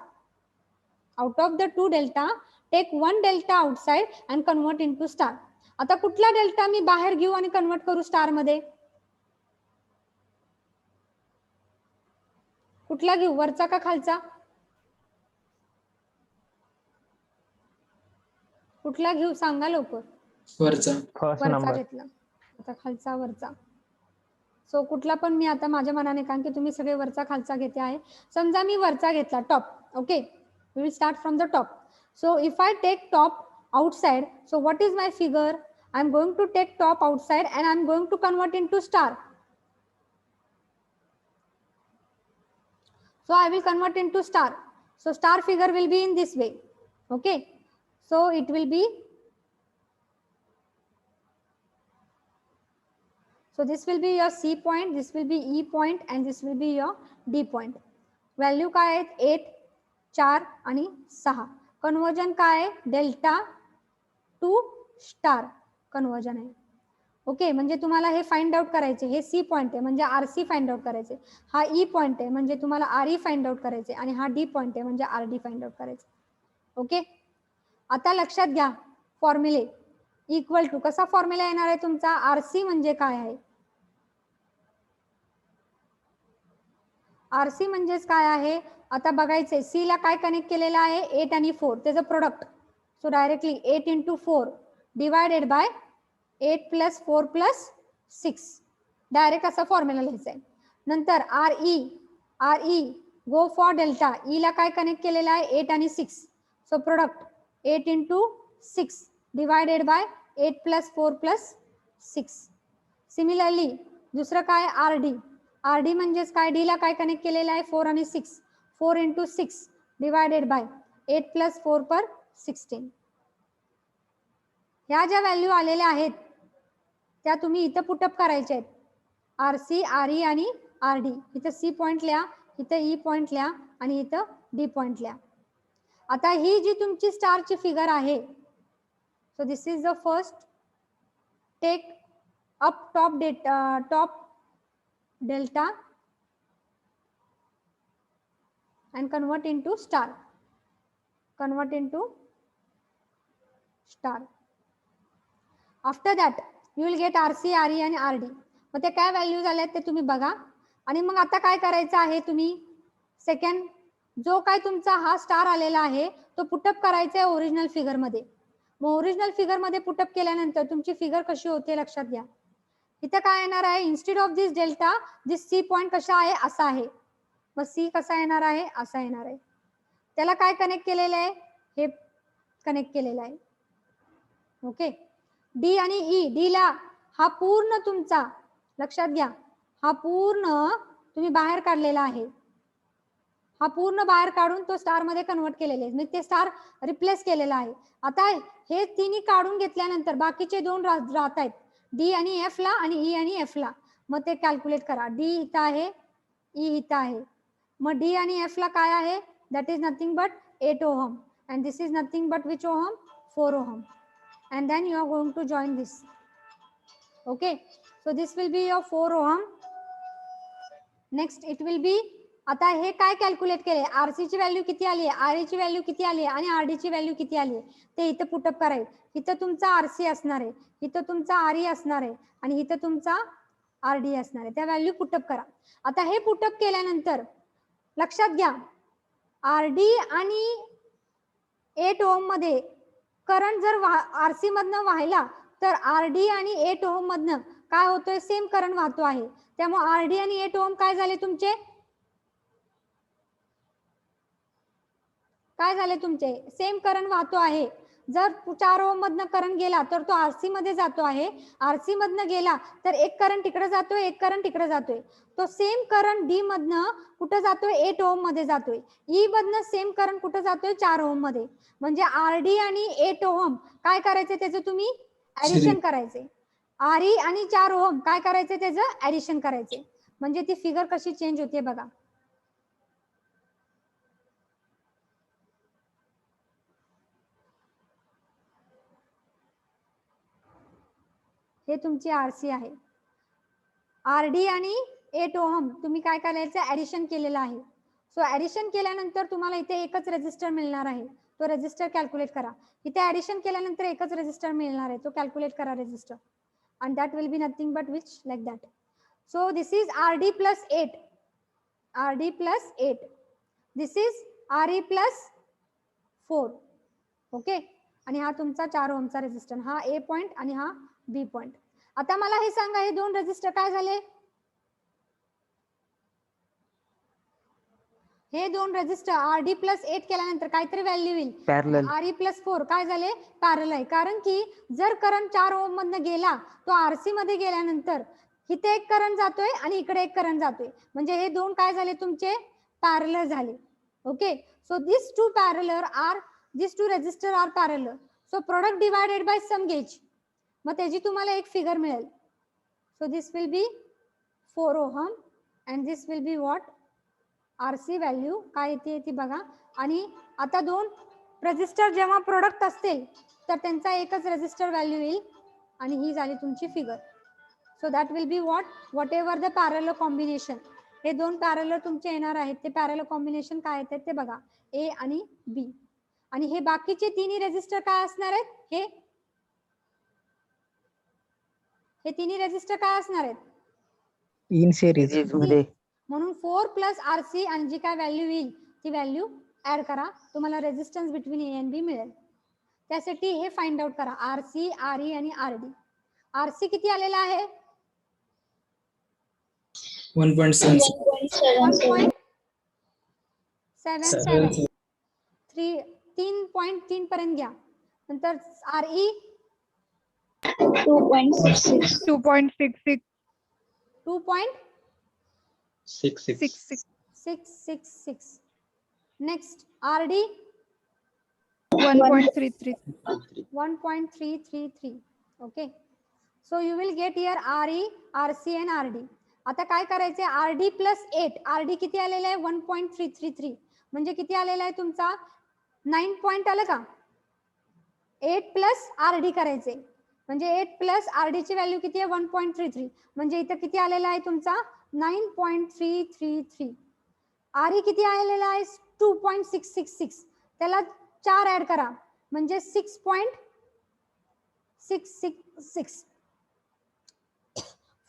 Out of the 2 delta take 1 delta outside and convert into star. आता कुठला delta मी बाहेर घेऊ आणि convert करू star मध्ये? कुठला घेऊ, वरचा का खालचा? कुठला घेऊ सांगा लवकर. वरचा. फर्स्ट वरचा नंबर. घेतला, आता खालचा वरचा. सो कुठला पण मी आता माझ्या मनाने, कारण की तुम्ही सगळे वरचा खालचा घेते आहे. समजा मी वरचा घेतला top. Okay, we will start from the top. So if I take top outside, so what is my figure? I am going to take top outside and I am going to convert into star. So I will convert into star. So star figure will be in this way. Okay, so it will be, so this will be your C point, this will be E point and this will be your D point. Value काय आहेत 8, 4 आणि 6. Conversion काय आहे delta to star conversion आहे. Okay, म्हणजे तुम्हाला हे find out करायचे. हे C point आहे म्हणजे आरसी फाइंड आउट करायचे. हा ई पॉइंट आहे म्हणजे तुम्हाला आर ई फाइंड आउट करायचे आणि हा डी पॉइंट आहे म्हणजे आर डी फाइंड आउट करायचे. ओके, आता लक्षात घ्या फॉर्म्युले. इक्वल टू कसा फॉर्म्युला येणार आहे तुमचा? आरसी म्हणजे काय आहे? आरसी म्हणजेच काय आहे आता बघायचंय. सी ला काय कनेक्ट केलेलं आहे 8 आणि 4 त्याचं product. So directly 8 into 4 divided by 8 plus 4 plus 6. Direct असा फॉर्म्युला लिहायचा आहे. नंतर R E go for delta. E ला काय कनेक्ट केलेला आहे 8 आणि 6. So product 8 into 6 divided by 8 plus 4 plus 6. Similarly दुसरं काय आर डी. आर डी म्हणजेच काय, डी ला काय कनेक्ट केलेलं आहे 4 आणि 6, 4 into 6 डिवायडेड बाय 8 + 4 पर 16. ह्या ज्या व्हॅल्यू आलेल्या आहेत त्या तुम्ही इथं पुटअप करायच्या आहेत. आर सी, आर ई आणि आर डी. इथं सी पॉइंट लिहा, इथं ई पॉइंट लिहा आणि इथं डी पॉइंट लिहा. आता ही जी तुमची स्टारची फिगर आहे, so this is the first. Take up top delta and convert into star. After that you will get RC, RE आणि RD. मग ते काय व्हॅल्यू झाले ते तुम्ही बघा. आणि मग आता काय करायचं आहे, तुम्ही सेकंड जो काय तुमचा हा स्टार आलेला आहे तो पुटअप करायचा आहे ओरिजिनल फिगर मध्ये. मग ओरिजिनल फिगर मध्ये पुटअप केल्यानंतर तुमची फिगर कशी होते लक्षात घ्या. इथं काय येणार आहे, instead of this delta this C point कशा आहे, असा आहे. मग सी कसा येणार आहे, असा येणार आहे. त्याला काय कनेक्ट केलेलं आहे, हे कनेक्ट केलेलं आहे. ओके. डी आणि ई, डी ला हा पूर्ण तुमचा लक्षात घ्या, हा पूर्ण तुम्ही बाहेर काढलेला आहे. हा पूर्ण बाहेर काढून तो स्टार मध्ये कन्वर्ट केलेले आहे, म्हणजे ते स्टार रिप्लेस केलेला आहे. आता हे तिन्ही काढून घेतल्यानंतर बाकीचे दोन राहत आहेत, डी आणि एफ ला आणि ई आणि एफ ला. मग ते कॅल्क्युलेट करा. डी इथं आहे, ई इथं आहे. मग डी आणि एफ ला काय आहे, that is nothing but 8 ohm and this is nothing but which ohm, 4 ohm, and then you are going to join this. Okay, so this will be your 4 ohm. Next it will be, आता हे काय calculate केले, RC ची value किती आली आहे, are ची value किती आली आहे आणि आरडी ची व्हॅल्यू किती आली आहे ते इथं पुटअप करायचं. इथं तुमचा आरसी असणार आहे, इथं तुमचा आरई असणार आहे आणि इथं तुमचा आरडी असणार आहे. त्या व्हॅल्यू पुटअप करा. आता हे पुटअप केल्यानंतर लक्षात घ्या, आरडी आणि 8 ओहम मध्ये करंट जर आरसी मधनं वाहिला तर आरडी आणि 8 ओहम मधनं काय होतोय, सेम करंट वाहतो आहे. त्यामुळे आरडी आणि 8 ओहम काय झाले तुमचे, काय झाले तुमचे, सेम करंट वाहतो आहे. जर 4 ओहम मधनं करंट गेला तर तो आरसी मध्ये जातो आहे, आरसी मधनं गेला तर एक करंट तिकडे जातोय, एक करंट तिकडे जातोय. तो सेम करंट डी मधनं कुठं जातोय, 8 ओहम मध्ये जातोय. ई मधनं सेम करंट कुठं जातोय, 4 ओहम मध्ये. म्हणजे आरडी आणि 8 ओहम काय करायचे, त्याचं तुम्ही ऍडिशन करायचे. आरई आणि 4 ओहम काय करायचे, त्याचं ऍडिशन करायचे. म्हणजे ती फिगर कशी चेंज होते बघा. हे तुमची आरसी आहे. आरडी आणि 8 ओहम तुम्ही काय करायचं, ऍडिशन केलेलं आहे. सो ऍडिशन केल्यानंतर तुम्हाला इथे एकच रेजिस्टर मिळणार आहे, तो रेजिस्टर कॅल्क्युलेट करा. इथे ऍडिशन केल्यानंतर एकच रेजिस्टर मिळणार आहे, तो कॅल्क्युलेट करा resistor. and that will be nothing but which, like that. So this is RD plus 8, RD plus 8, this is RE plus 4. Okay. आणि हा तुमचा 4 ओहमचा रेजिस्टर, हा ए पॉइंट आणि हा बी पॉइंट. आता मला हे सांगा, हे दोन रेजिस्टर काय झाले, हे दोन रेजिस्टर आरडी प्लस 8 केल्यानंतर काहीतरी व्हॅल्यू येईल, पॅरलल. आरई प्लस 4 काय झाले, पॅरलल आहे. कारण की जर करंट 4 ओहम मधनं गेला तो आरसी मध्ये गेल्यानंतर इथे एक करंट जातोय आणि इकडे एक करंट जातोय, म्हणजे हे दोन काय झाले तुमचे, पॅरलल झाले. Okay. So this two parallel are, this two resistor are parallel. So product divided by some gets, मग त्याची तुम्हाला एक फिगर मिळेल. So this will be 4 ohm and this will be what, RC value काय येते ती बघा. आणि आता दोन रेजिस्टर जेव्हा प्रोडक्ट असतील तर त्यांचा एकच रेजिस्टर व्हॅल्यू येईल आणि ही झाली तुमची figure. So that will be whatever the parallel combination. हे दोन पॅरलल तुमचे येणार आहेत, ते पॅरलल कॉम्बिनेशन काय येतात ते बघा, ए आणि बी. आणि हे बाकीचे तिन्ही रेजिस्टर काय असणार आहेत, हे तिन्ही रेजिस्टर काय असणार आहेत, इन सिरीज मध्ये. म्हणून 4 प्लस आरसी आणि जी काय व्हॅल्यू येईल ती व्हॅल्यू ऍड करा, तुम्हाला resistance between A and B मिळेल. त्यासाठी हे फाइंड आउट करा, आरसी, आरई आणि आरडी. आरसी किती आलेला आहे, 1.77. 1.77. 3.3 पर्यंत घ्या. नंतर आरई 2.66. 2. 6 6 666. Next, RD 1.33. 1.333. Okay. So you will get here RE, RC and RD. आता काय करायचे, RD प्लस 8. RD किती आलेला आहे 1.333. म्हणजे किती आलेला आहे तुमचा 9 पॉइंट आलं का. 8 प्लस RD करायचे म्हणजे 8 प्लस RD ची व्हॅल्यू किती आहे 1.33. म्हणजे इथं किती आलेला आहे तुमचा 9.333. RE किती आलेला आहे 2.666. त्याला 4 ऍड करा म्हणजे 6.666.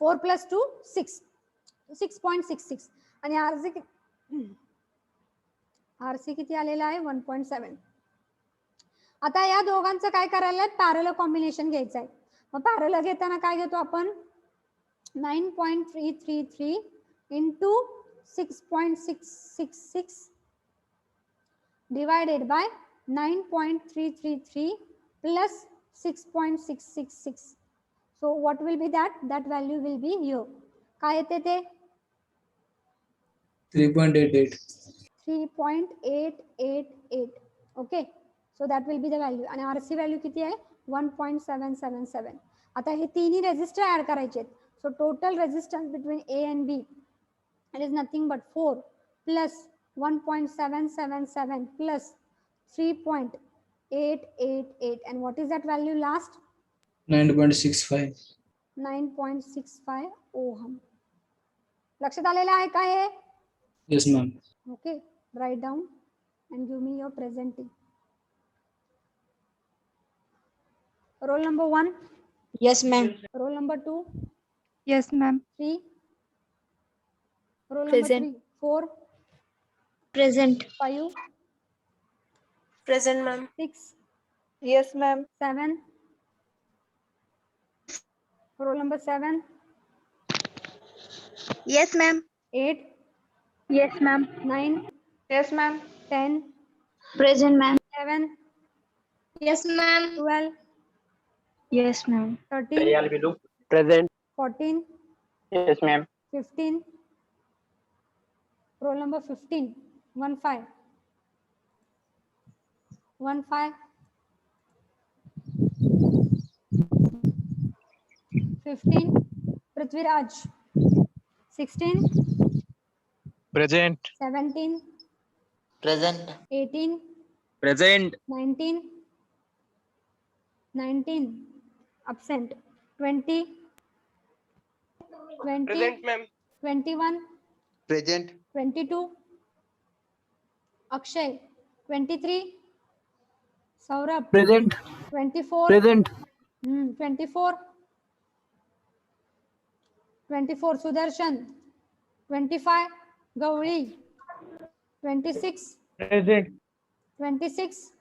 4 plus 2 6. 6.66. आणि RC किती आलेला आहे 1.7. आता या दोघांचं काय करायला पॅरलल कॉम्बिनेशन घ्यायचं आहे. मग पॅरलल घेताना काय घेतो आपण 9.333 into 6.666 divided by 9.333 plus 6.666. So what will be that? That value will be here. काय येते ते 3.88. 3.888. Okay. So that will be the value. आणि RC व्हॅल्यू किती आहे 1.777. आता हे तिन्ही रेजिस्टर ऍड करायचे. So total resistance between A and B it is nothing but 4 plus 1.777 plus 3.888. And what is that value last? 9.65. 9.65 ohm. लक्षात आलेलं आहे का हे? Yes, ma'am. Okay, write down and give me your presenting. Roll number 1, Yes, ma'am. roll number 2, Yes, ma'am. 3, roll Present. number 3, 4, Present. 5, Present, ma'am. 6, Yes, ma'am. 7, roll number 7, Yes, ma'am. 8, Yes, ma'am. 9, Yes, ma'am. 10, Present, ma'am. 11, Yes, ma'am. 12, Yes, ma'am. 13, Present. 14, Yes, ma'am. 15, roll number 15, 1 5, 1 5, 15, Prithviraj, 16, Present. 17, Present. 18, Present. 19, 19, absent, 20, 20, ma'am. 21, Present. 22, Akshay, 23, Saurabh, Present. 24, Present. 24, 24, Sudarshan, 25, Gauri, 26, Present. 26,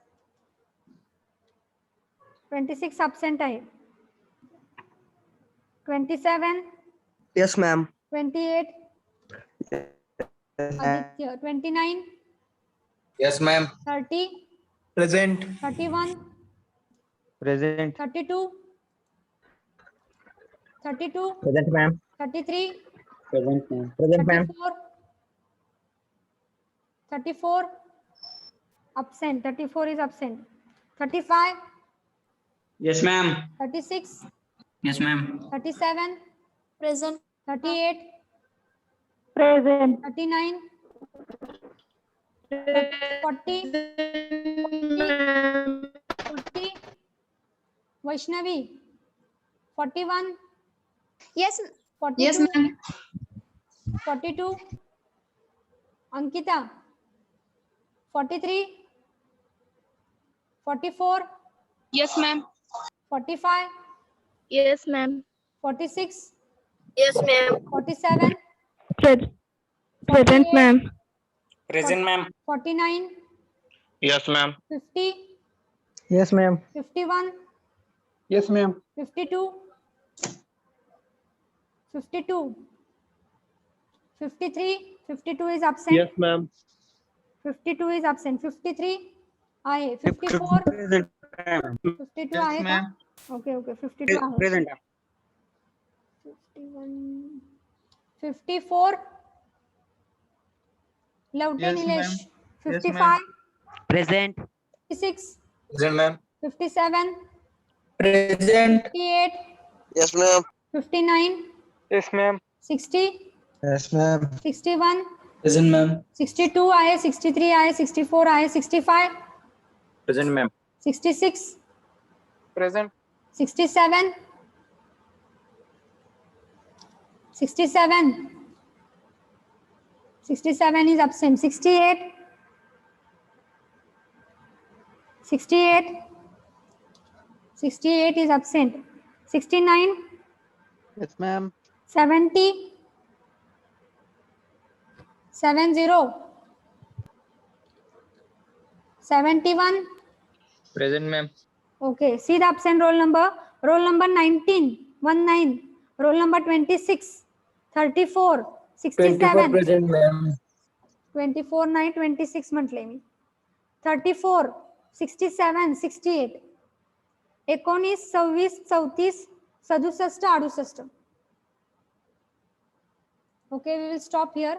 26 absent आहे, 27, Yes, ma'am. 28, Aditya, 29, Yes, ma'am. 30, Present. 31, Present. 32, 32, Present, ma'am. 33, Present, ma'am. Present, ma'am. 34, 34, absent, 34 is absent, 35, Yes, ma'am. 36, Yes, ma'am. 37, Present. 38, Present. 39, 40, 40, Vaishnavi, 41, Yes. 42, Yes, ma'am. 42, Ankita, 43, 44, Yes, ma'am. 45, Yes, ma'am. 46, Yes, ma'am. 47, Present, 48, ma'am. Present, ma'am. 49, Yes, ma'am. 50, Yes, ma'am. 51, Yes, ma'am. 52, 52, 53, 52 is absent. Yes, ma'am. 52 is absent. 53 आहे. 54, Present, ma'am. 52 आहे का? Okay okay 52 आहे. Present. 51, 54, Levte Yes, Nilesh. ma'am. Yes, 55, Present. 56, Present, ma'am. 57, Present. 58, Yes, ma'am. 59, Yes, ma'am. 60, Yes, ma'am. 61, Present, ma'am. 62 आए, 63 आए, 64 आए, 65, Present, ma'am. 66, Present. 67, 67, 67 is absent, 68, 68, 68 is absent, 69, Yes, ma'am. 70, 70, 71. Present, ma'am. Okay, see the absent roll number. Roll number 19, 19. Roll number 26, 34, 67. present, ma'am. 24 9 26 म्हटले मी. 34, 67, 68. 19, 26, 34, 67, 68. Okay, we will stop here.